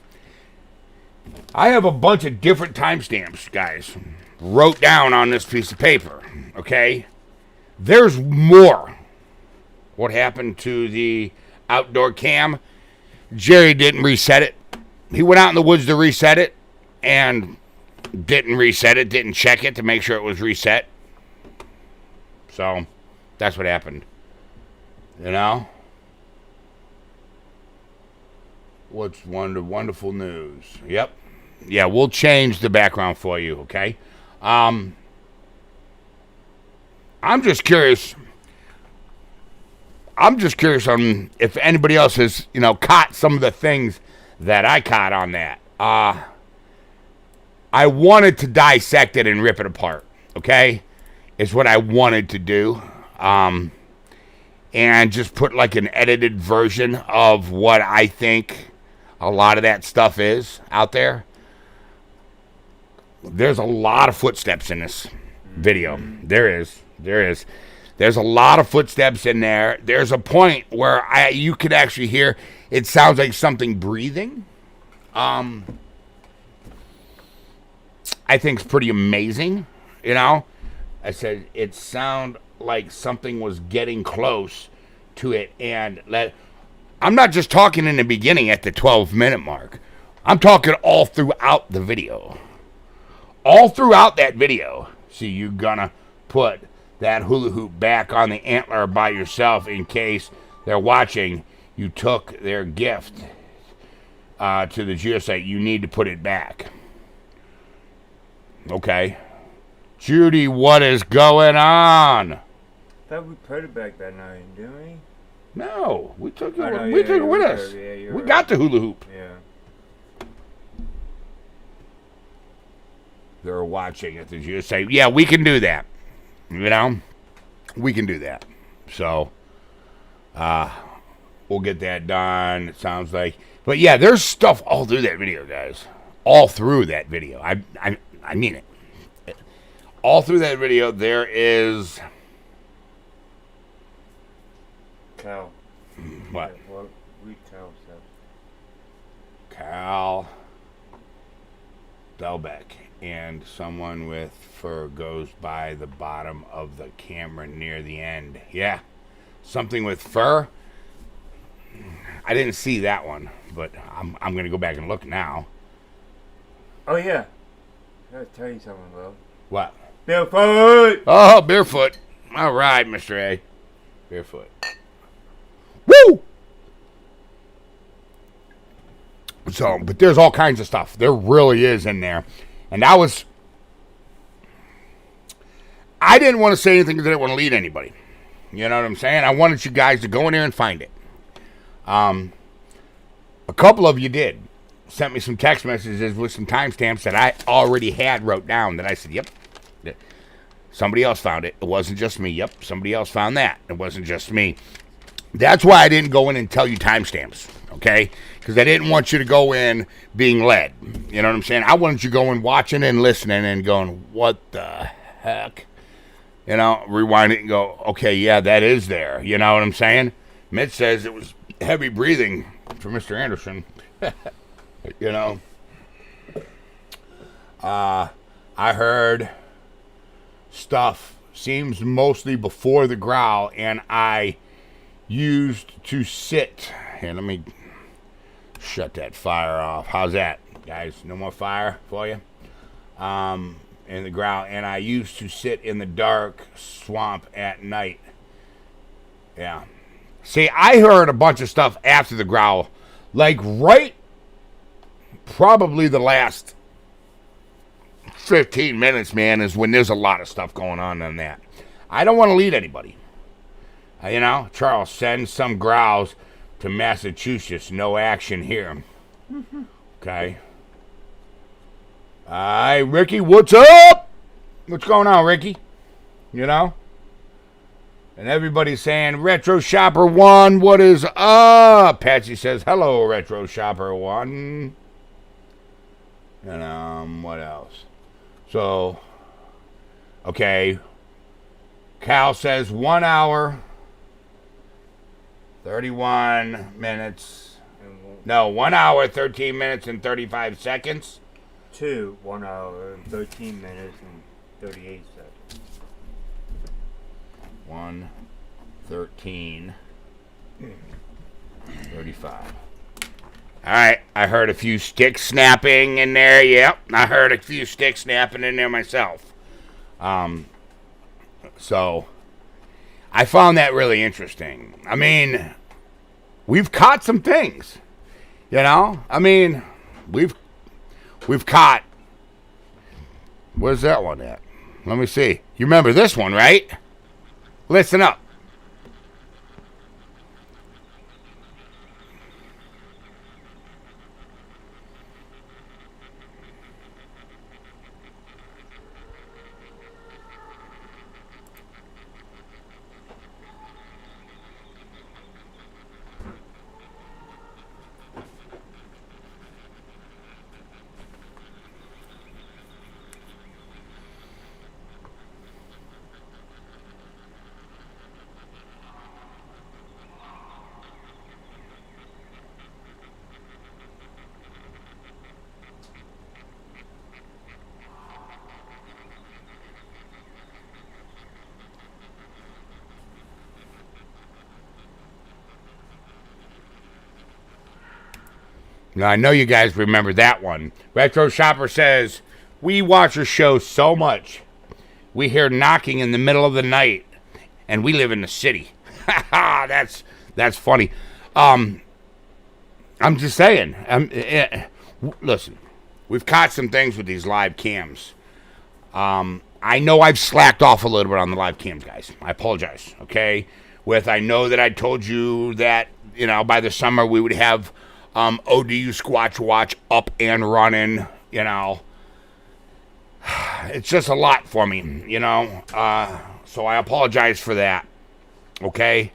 Speaker 1: I have a bunch of different timestamps, guys, wrote down on this piece of paper, okay? There's more. What happened to the outdoor cam? Jerry didn't reset it. He went out in the woods to reset it and didn't reset it, didn't check it to make sure it was reset. So, that's what happened. You know? What's wonderful news? Yep. Yeah, we'll change the background for you, okay? I'm just curious. I'm just curious on if anybody else has, caught some of the things that I caught on that. I wanted to dissect it and rip it apart, okay? Is what I wanted to do. And just put like an edited version of what I think a lot of that stuff is out there. There's a lot of footsteps in this video. There is. There's a lot of footsteps in there. There's a point where you could actually hear it sounds like something breathing. I think it's pretty amazing, I said it sounded like something was getting close to it, and I'm not just talking in the beginning at the 12-minute mark. I'm talking all throughout the video. All throughout that video. See, you're gonna put that hula hoop back on the antler by yourself in case they're watching. You took their gift to the geosite. You need to put it back. Okay. Judy, what is going on?
Speaker 2: I thought we put it back that night, didn't we?
Speaker 1: No, we took it. We took it with us. Yeah, we got the hula hoop.
Speaker 2: Yeah.
Speaker 1: They're watching at the geosite. Yeah, we can do that. We can do that. So, We'll get that done, it sounds like. But yeah, there's stuff all through that video, guys. All through that video. I mean it. All through that video, there is...
Speaker 2: Cal.
Speaker 1: What?
Speaker 2: What? Read Cal stuff.
Speaker 1: Cal Delbeck. And someone with fur goes by the bottom of the camera near the end. Yeah. Something with fur? I didn't see that one, but I'm going to go back and look now.
Speaker 2: Oh, yeah. I gotta tell you something, bro.
Speaker 1: What?
Speaker 2: Bigfoot!
Speaker 1: Oh, Barefoot. All right, Mr. A. Barefoot. Woo! So, but there's all kinds of stuff. There really is in there. And I didn't want to say anything because I didn't want to lead anybody. You know what I'm saying? I wanted you guys to go in there and find it. A couple of you did. Sent me some text messages with some timestamps that I already had wrote down that I said, yep. Somebody else found it. It wasn't just me. Yep, somebody else found that. It wasn't just me. That's why I didn't go in and tell you timestamps, okay? Because I didn't want you to go in being led. You know what I'm saying? I wanted you to go in watching and listening and going, what the heck? You know, rewind it and go, okay, yeah, that is there. You know what I'm saying? Mitch says it was heavy breathing for Mr. Anderson. You know? I heard stuff seems mostly before the growl, and I used to sit. Here, let me shut that fire off. How's that, guys? No more fire for you? In the growl, and I used to sit in the dark swamp at night. Yeah. See, I heard a bunch of stuff after the growl, like right probably the last 15 minutes, man, is when there's a lot of stuff going on that. I don't want to lead anybody. You know, Charles, send some growls to Massachusetts. No action here. Okay. Hi, Ricky, what's up? What's going on, Ricky? You know? And everybody's saying, Retro Shopper 1, what is up? Patsy says, hello, Retro Shopper 1. And, what else? So, okay. Cal says 1 hour, 31 minutes. No, 1 hour, 13 minutes, and 35 seconds.
Speaker 2: 1 hour, 13 minutes, and 38 seconds.
Speaker 1: 1, 13, 35. All right, I heard a few sticks snapping in there. Yep, I heard a few sticks snapping in there myself. So I found that really interesting. I mean, we've caught some things, you know? I mean, we've caught, where's that one at? Let me see. You remember this one, right? Listen up. Now, I know you guys remember that one. Retro Shopper says, we watch your show so much, we hear knocking in the middle of the night, and we live in the city. That's funny. I'm just saying. Listen, we've caught some things with these live cams. I know I've slacked off a little bit on the live cams, guys. I apologize, okay? I know that I told you that, you know, by the summer we would have ODU Squatch Watch up and running, you know. It's just a lot for me, you know. So I apologize for that, okay?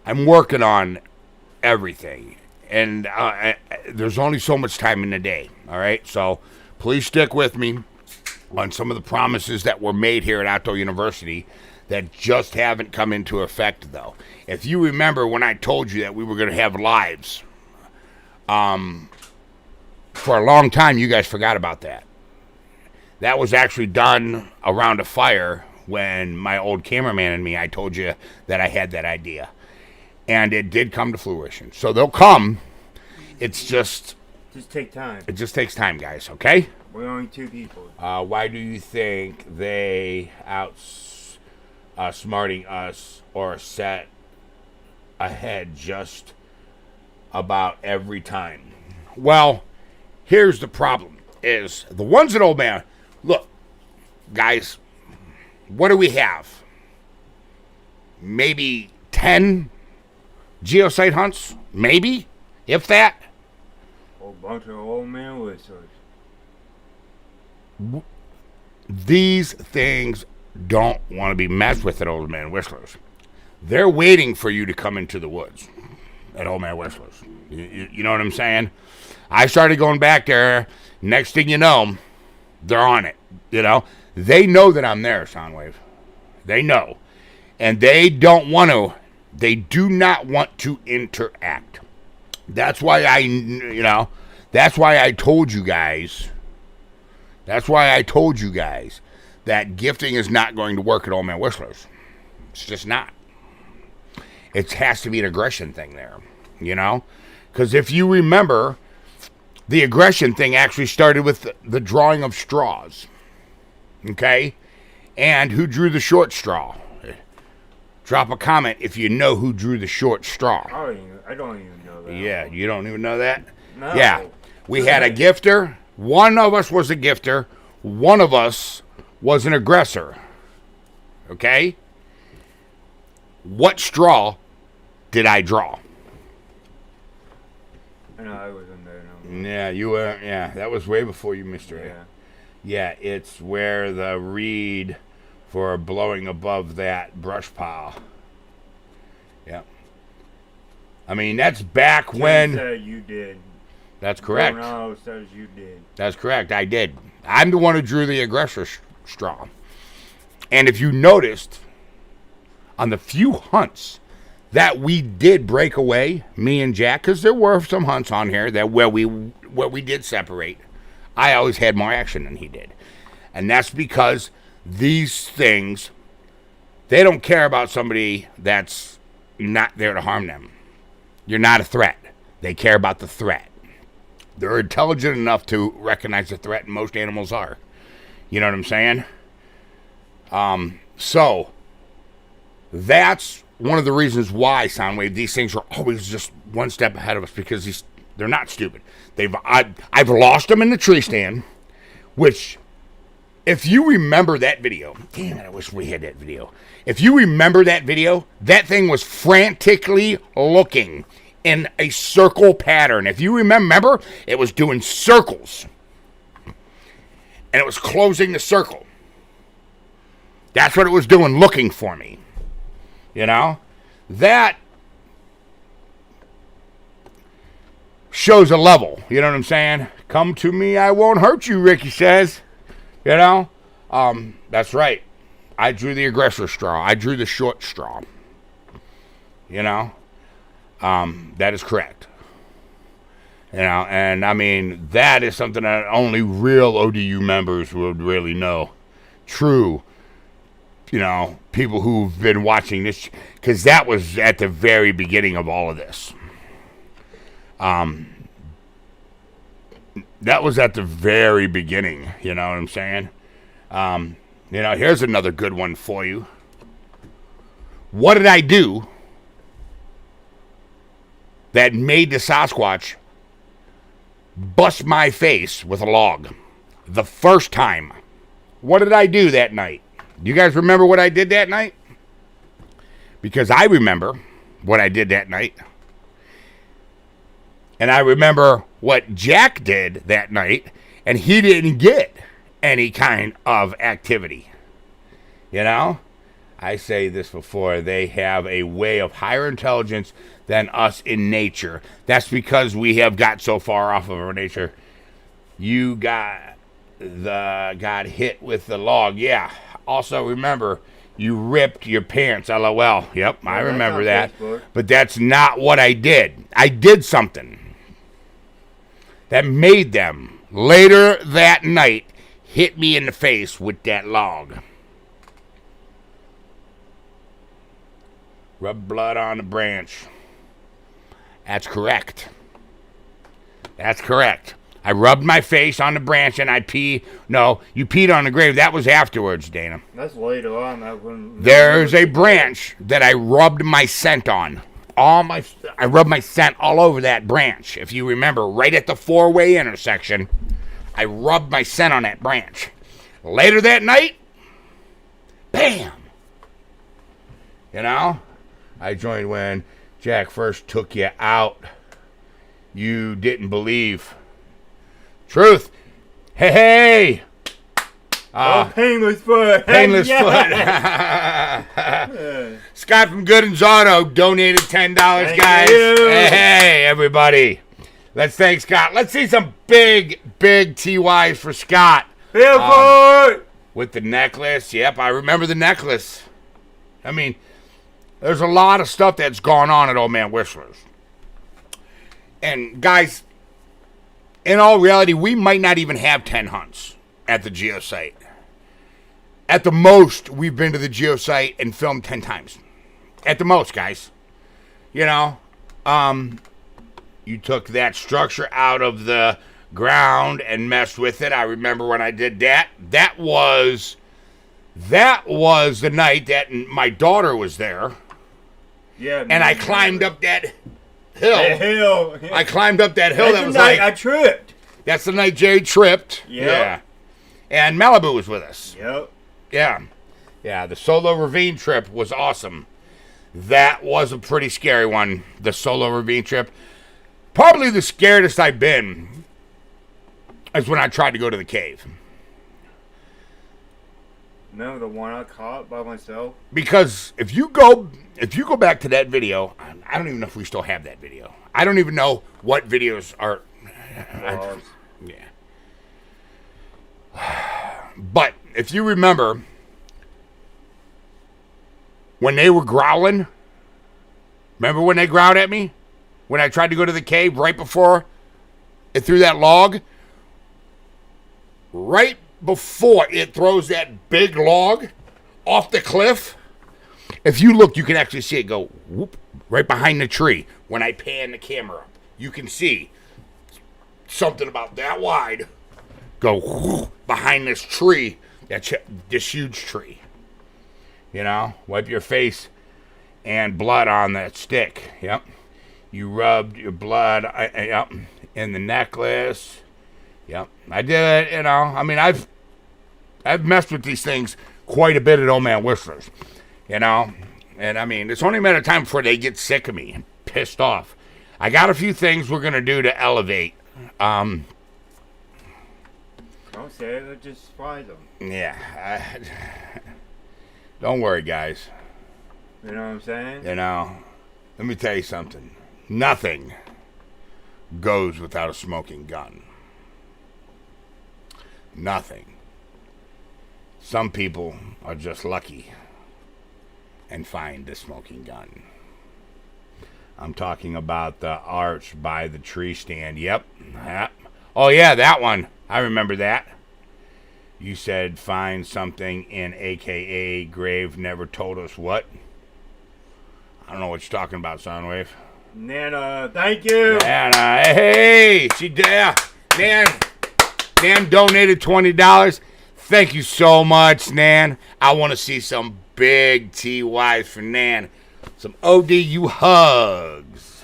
Speaker 1: I'm working on everything. And there's only so much time in the day, all right? So please stick with me on some of the promises that were made here at Otto University that just haven't come into effect, though. If you remember when I told you that we were going to have lives, for a long time, you guys forgot about that. That was actually done around a fire when my old cameraman and me, I told you that I had that idea. And it did come to fruition. So they'll come. It's just
Speaker 2: take time.
Speaker 1: It just takes time, guys, okay?
Speaker 2: We're only 2 people.
Speaker 1: Why do you think they outsmarting us or set ahead just about every time? Well, here's the problem, is the ones that old man, look, guys, what do we have? Maybe 10 geosite hunts? Maybe? If that?
Speaker 2: A bunch of old man whistlers.
Speaker 1: These things don't want to be messed with at Old Man Whistlers. They're waiting for you to come into the woods at Old Man Whistlers. You know what I'm saying? I started going back there. Next thing you know, they're on it. You know? They know that I'm there, Soundwave. They know. And they do not want to interact. That's why that's why I told you guys that gifting is not going to work at Old Man Whistlers. It's just not. It has to be an aggression thing there, you know? Because if you remember, the aggression thing actually started with the drawing of straws. Okay? And who drew the short straw? Drop a comment if you know who drew the short straw.
Speaker 2: I don't even know that.
Speaker 1: Yeah, you don't even know that?
Speaker 2: No.
Speaker 1: Yeah. We had a gifter. One of us was a gifter. One of us was an aggressor. Okay? What straw did I draw?
Speaker 2: No, I wasn't there. No.
Speaker 1: Yeah, you were. Yeah, that was way before you, Mr. A. Yeah, it's where the reed for blowing above that brush pile. Yeah. I mean, that's back when...
Speaker 2: said you did.
Speaker 1: That's correct.
Speaker 2: No, says you did.
Speaker 1: That's correct. I did. I'm the one who drew the aggressor straw. And if you noticed, on the few hunts that we did break away, me and Jack, because there were some hunts on here that where we did separate, I always had more action than he did. And that's because these things, they don't care about somebody that's not there to harm them. You're not a threat. They care about the threat. They're intelligent enough to recognize the threat, and most animals are. You know what I'm saying? So, that's one of the reasons why, Soundwave, these things are always just one step ahead of us, because they're not stupid. I've lost them in the tree stand, which, if you remember that video, damn it, I wish we had that video. If you remember that video, that thing was frantically looking in a circle pattern. If you remember, it was doing circles. And it was closing the circle. That's what it was doing, looking for me. You know? That shows a level. You know what I'm saying? Come to me, I won't hurt you, Ricky says. You know? That's right. I drew the aggressor straw. I drew the short straw. You know? That is correct. You know, and I mean, that is something that only real ODU members would really know. True, you know, people who've been watching this, because that was at the very beginning of all of this. That was at the very beginning, you know what I'm saying? You know, here's another good one for you. What did I do that made the Sasquatch bust my face with a log the first time? What did I do that night? Do you guys remember what I did that night? Because I remember what I did that night. And I remember what Jack did that night, and he didn't get any kind of activity. You know? I say this before, they have a way of higher intelligence than us in nature. That's because we have got so far off of our nature. You got hit with the log. Yeah. Also, remember, you ripped your pants. LOL. Yep, I remember that. Facebook. But that's not what I did. I did something that made them, later that night, hit me in the face with that log. Rub blood on the branch. That's correct. That's correct. I rubbed my face on the branch and I pee. No, you peed on the grave. That was afterwards, Dana.
Speaker 2: That's later on.
Speaker 1: There's a branch that I rubbed my scent on. I rubbed my scent all over that branch. If you remember, right at the four-way intersection, I rubbed my scent on that branch. Later that night, bam. You know? I joined when Jack first took you out. You didn't believe. Truth. Hey.
Speaker 2: Painless foot.
Speaker 1: Painless foot. Scott from Gooden's Auto donated $10, guys. Hey, everybody. Let's thank Scott. Let's see some big TYs for Scott. With the necklace. Yep, I remember the necklace. I mean, there's a lot of stuff that's gone on at Old Man Whistler's. And, guys, in all reality, we might not even have 10 hunts at the geosite. At the most, we've been to the geosite and filmed 10 times. At the most, guys. You know, you took that structure out of the ground and messed with it. I remember when I did that. That was the night that my daughter was there.
Speaker 2: Yeah,
Speaker 1: and I climbed up that hill.
Speaker 2: Yeah.
Speaker 1: I climbed up that hill.
Speaker 2: That's the night I tripped.
Speaker 1: That's the night Jay tripped.
Speaker 2: Yep.
Speaker 1: Yeah. And Malibu was with us.
Speaker 2: Yep.
Speaker 1: Yeah. Yeah, the solo ravine trip was awesome. That was a pretty scary one, the solo ravine trip. Probably the scariest I've been is when I tried to go to the cave.
Speaker 2: No, the one I caught by myself.
Speaker 1: Because if you go back to that video, I don't even know if we still have that video. I don't even know what videos are. Yeah. But if you remember, when they were growling, remember when they growled at me? When I tried to go to the cave right before it threw that log? Right before it throws that big log off the cliff, if you look, you can actually see it go whoop right behind the tree. When I pan the camera up, you can see something about that wide go whoop behind this tree, this huge tree. You know, wipe your face and blood on that stick. Yep. You rubbed your blood in the necklace. Yep, I did it, you know. I mean, I've messed with these things quite a bit at Old Man Whistler's, you know. And, I mean, it's only a matter of time before they get sick of me and pissed off. I got a few things we're going to do to elevate.
Speaker 2: Don't say it, just surprise them.
Speaker 1: Yeah. Don't worry, guys.
Speaker 2: You know what I'm saying?
Speaker 1: You know, let me tell you something. Nothing goes without a smoking gun. Nothing. Some people are just lucky and find the smoking gun. I'm talking about the arch by the tree stand. Yep. Oh, yeah, that one. I remember that. You said find something in AKA grave, never told us what. I don't know what you're talking about, Soundwave.
Speaker 2: Nana, thank you.
Speaker 1: Nana, hey, she did. Nan donated $20. Thank you so much, Nan. I want to see some big TYs for Nan. Some ODU hugs.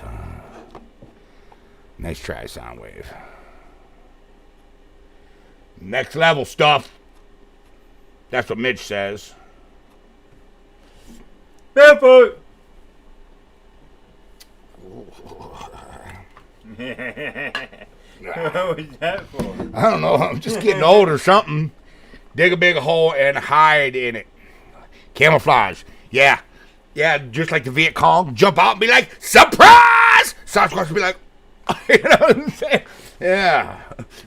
Speaker 1: Nice try, Soundwave. Next level stuff. That's what Mitch says.
Speaker 2: Bigfoot. What was that for?
Speaker 1: I don't know. I'm just getting old or something. Dig a big hole and hide in it. Camouflage. Yeah. Yeah, just like the Viet Cong. Jump out and be like, surprise! Sasquatch will be like, you know what I'm saying? Yeah.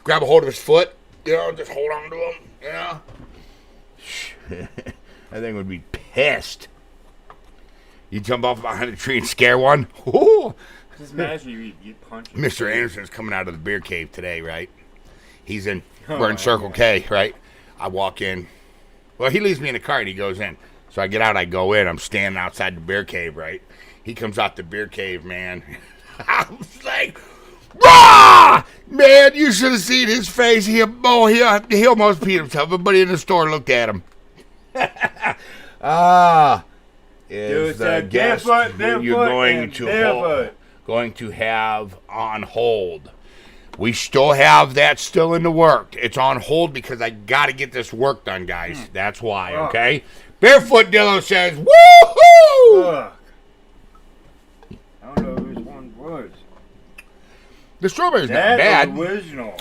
Speaker 1: Grab a hold of his foot. You know, just hold on to him. You know? That thing would be pissed. You jump off behind a tree and scare one. Ooh.
Speaker 2: Just imagine you punch him.
Speaker 1: Mr. Anderson's coming out of the beer cave today, right? We're in Circle K, right? I walk in. Well, he leaves me in the car and he goes in. So I get out, I go in. I'm standing outside the beer cave, right? He comes out the beer cave, man. I was like, rah! Man, you should have seen his face. He almost peed himself. Everybody in the store looked at him. Is the guest you're going to have on hold. We still have that still in the work. It's on hold because I got to get this work done, guys. That's why, okay? Barefoot Dillo says, woohoo!
Speaker 2: I don't know which one was.
Speaker 1: The strawberry's not bad.
Speaker 2: That's original.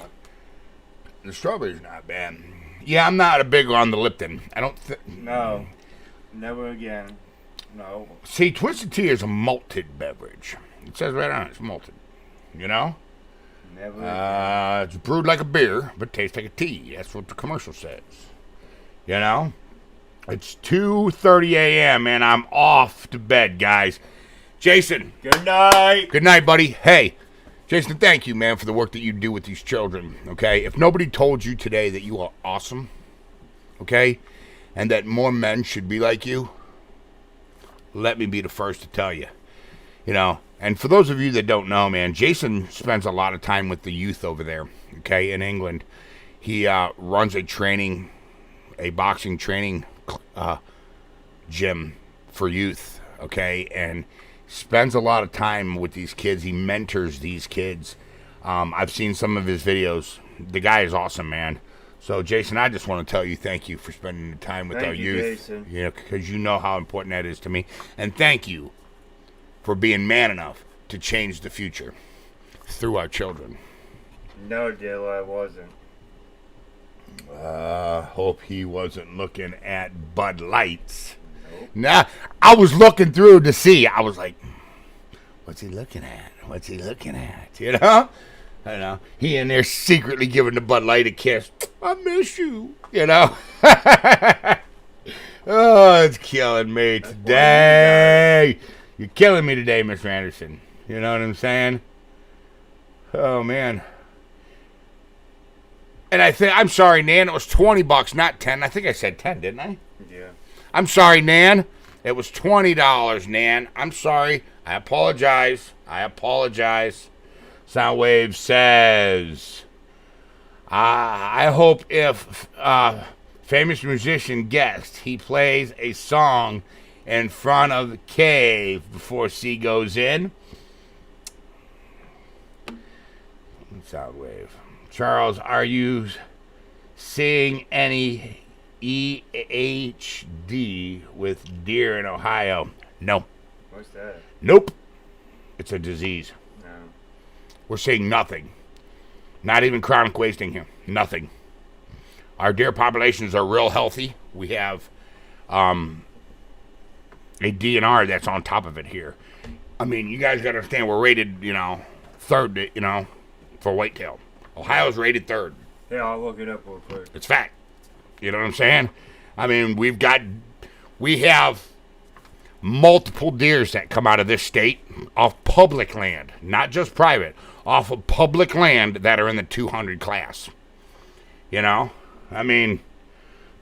Speaker 1: The strawberry's not bad. Yeah, I'm not a big on the Lipton. I don't
Speaker 2: No. Never again. No.
Speaker 1: See, Twisted Tea is a malted beverage. It says right on it, it's malted. You know?
Speaker 2: Never again.
Speaker 1: It's brewed like a beer, but tastes like a tea. That's what the commercial says. You know? It's 2:30 a.m. and I'm off to bed, guys. Jason.
Speaker 2: Good night.
Speaker 1: Good night, buddy. Hey, Jason, thank you, man, for the work that you do with these children, okay? If nobody told you today that you are awesome, okay, and that more men should be like you, let me be the first to tell you. You know, and for those of you that don't know, man, Jason spends a lot of time with the youth over there, okay, in England. He runs a boxing training gym for youth, okay, and spends a lot of time with these kids. He mentors these kids. I've seen some of his videos. The guy is awesome, man. So, Jason, I just want to tell you thank you for spending the time with our youth.
Speaker 2: Jason.
Speaker 1: You know, because you know how important that is to me. And thank you for being man enough to change the future through our children.
Speaker 2: No, Dillo, I wasn't.
Speaker 1: Hope he wasn't looking at Bud Lights.
Speaker 2: Nope.
Speaker 1: Nah, I was looking through to see. I was like, what's he looking at? What's he looking at? You know? I know. He in there secretly giving the Bud Light a kiss. I miss you. You know? Oh, it's killing me today. You're killing me today, Mr. Anderson. You know what I'm saying? Oh, man. And I'm sorry, Nan, it was $20, not 10. I think I said 10, didn't I?
Speaker 2: Yeah.
Speaker 1: I'm sorry, Nan. It was $20, Nan. I'm sorry. I apologize. Soundwave says, I hope if famous musician guest, he plays a song in front of the cave before C goes in. Soundwave. Charles, are you seeing any EHD with deer in Ohio? No.
Speaker 2: What's that?
Speaker 1: Nope. It's a disease.
Speaker 2: No.
Speaker 1: We're seeing nothing. Not even chronic wasting here. Nothing. Our deer populations are real healthy. We have a DNR that's on top of it here. I mean, you guys got to understand we're rated, third, for whitetail. Ohio's rated third.
Speaker 2: Yeah, I'll look it up real quick.
Speaker 1: It's fact. You know what I'm saying? I mean, we have multiple deers that come out of this state off public land, not just private, off of public land that are in the 200 class. You know? I mean,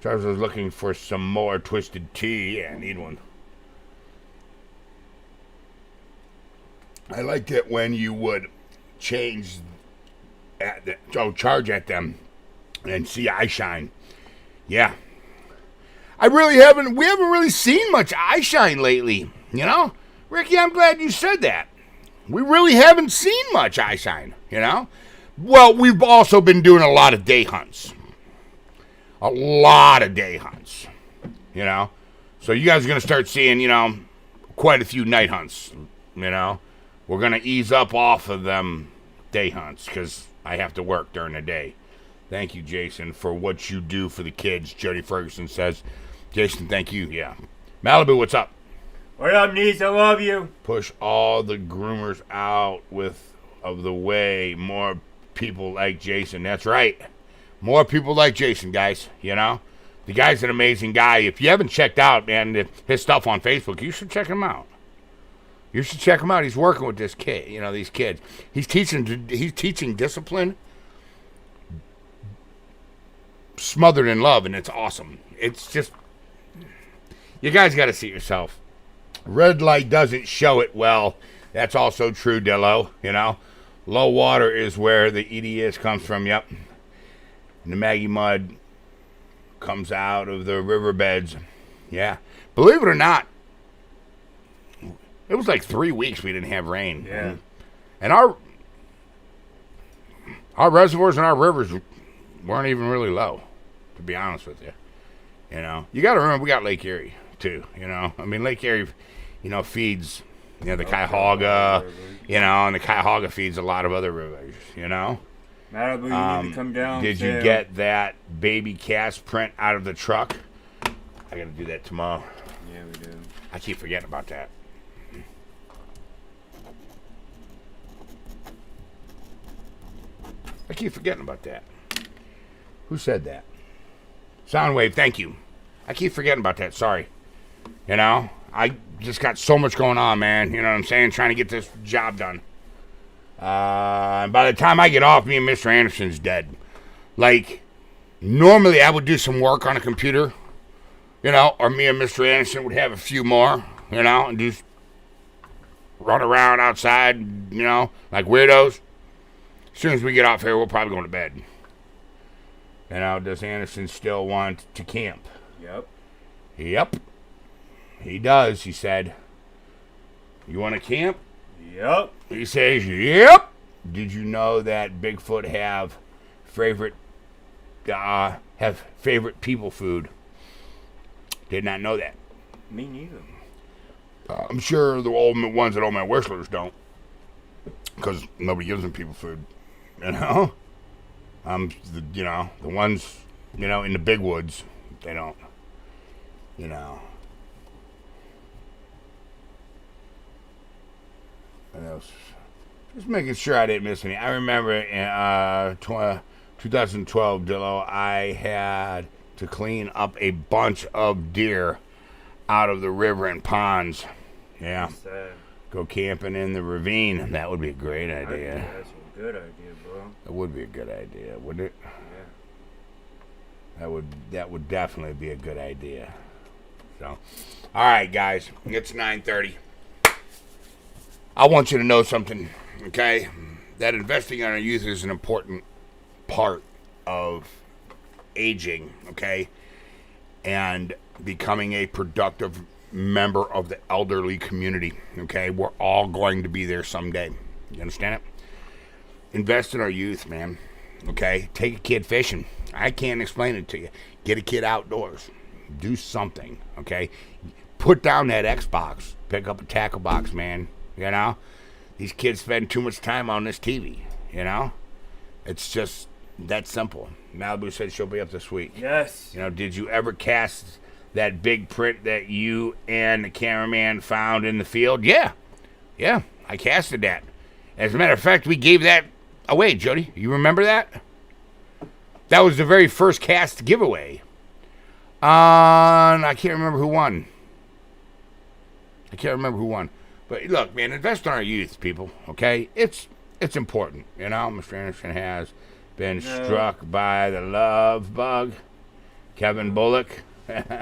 Speaker 1: Charles was looking for some more Twisted Tea. Yeah, I need one. I liked it when you would charge at them and see eye shine. Yeah. We haven't really seen much eye shine lately, you know? Ricky, I'm glad you said that. We really haven't seen much eye shine, you know? Well, we've also been doing a lot of day hunts. A lot of day hunts, you know? So you guys are going to start seeing, quite a few night hunts, you know? We're going to ease up off of them day hunts because I have to work during the day. Thank you, Jason, for what you do for the kids. Jody Ferguson says, Jason, thank you. Yeah, Malibu, what's up?
Speaker 2: What up, niece? I love you.
Speaker 1: Push all the groomers out of the way. More people like Jason. That's right. More people like Jason, guys. You know? The guy's an amazing guy. If you haven't checked out, man, his stuff on Facebook, you should check him out. You should check him out. He's working with this kid, these kids. He's teaching discipline smothered in love, and it's awesome. It's just, you guys got to see it yourself. Red light doesn't show it well. That's also true, Dillo. Low water is where the EDS comes from. Yep. And the Maggie mud comes out of the riverbeds. Yeah. Believe it or not, it was like 3 weeks we didn't have rain.
Speaker 2: Yeah.
Speaker 1: And our reservoirs and our rivers weren't even really low, to be honest with you. You got to remember we got Lake Erie too. Lake Erie, feeds the Cuyahoga, and the Cuyahoga feeds a lot of other rivers.
Speaker 2: Malibu, you need to come down.
Speaker 1: Did you get that baby cast print out of the truck? I got to do that tomorrow.
Speaker 2: Yeah, we do.
Speaker 1: I keep forgetting about that. I keep forgetting about that. Who said that? Soundwave, thank you. I keep forgetting about that. Sorry. I just got so much going on, man. You know what I'm saying? Trying to get this job done. And by the time I get off, me and Mr. Anderson's dead. Like, normally I would do some work on a computer, or me and Mr. Anderson would have a few more, and just run around outside, like weirdos. As soon as we get off here, we'll probably go to bed. Does Anderson still want to camp? Yep. He does, he said. You want to camp?
Speaker 2: Yep.
Speaker 1: He says, yep. Did you know that Bigfoot have favorite people food? Did not know that.
Speaker 2: Me neither.
Speaker 1: I'm sure the old ones at all my whistlers don't. Because nobody gives them people food. The ones, in the big woods, they don't, What else? Just making sure I didn't miss any. I remember in 2012, Dillo, I had to clean up a bunch of deer out of the river and ponds. Yeah. Go camping in the ravine. That would be a great idea.
Speaker 2: That's a good idea, bro.
Speaker 1: That would be a good idea, wouldn't it?
Speaker 2: Yeah.
Speaker 1: That would definitely be a good idea. So, all right, guys, it's 9:30. I want you to know something, okay? That investing in our youth is an important part of aging, okay? And becoming a productive member of the elderly community, okay? We're all going to be there someday. You understand it? Invest in our youth, man, okay? Take a kid fishing. I can't explain it to you. Get a kid outdoors. Do something, okay? Put down that Xbox. Pick up a tackle box, man. These kids spend too much time on this TV, It's just that simple. Malibu said she'll be up this week.
Speaker 2: Yes.
Speaker 1: Did you ever cast that big print that you and the cameraman found in the field? Yeah, I casted that. As a matter of fact, we gave that away, Jody. You remember that? That was the very first cast giveaway. I can't remember who won. But look, man, invest in our youth, people, okay? It's important, Mr. Anderson has been struck by the love bug. Kevin Bullock. What's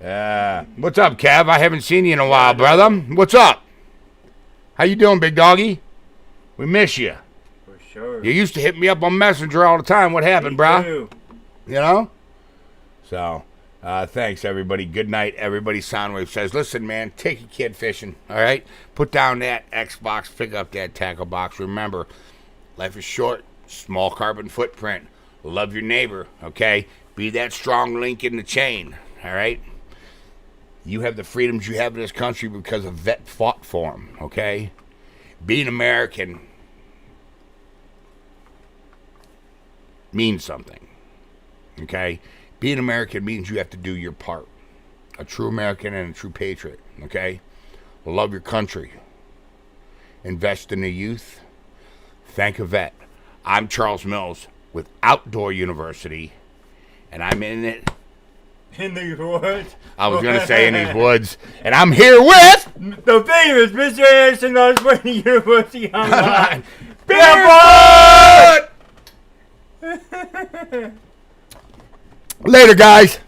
Speaker 1: up, Kev? I haven't seen you in a while, brother. What's up? How you doing, big doggy? We miss you.
Speaker 2: For sure.
Speaker 1: You used to hit me up on Messenger all the time. What happened, brah? So, thanks, everybody. Good night. Everybody, Soundwave says, listen, man, take a kid fishing, all right? Put down that Xbox, pick up that tackle box. Remember, life is short, small carbon footprint. Love your neighbor, okay? Be that strong link in the chain, all right? You have the freedoms you have in this country because a vet fought for them, okay? Being American means something, okay? Being American means you have to do your part, a true American and a true patriot, okay? Love your country. Invest in the youth. Thank a vet. I'm Charles Mills with Outdoor University, and I'm in it.
Speaker 2: In these woods.
Speaker 1: I was going to say in these woods, and I'm here with
Speaker 2: the famous Mr. Anderson on his way to University Online.
Speaker 1: Bigfoot! Later, guys.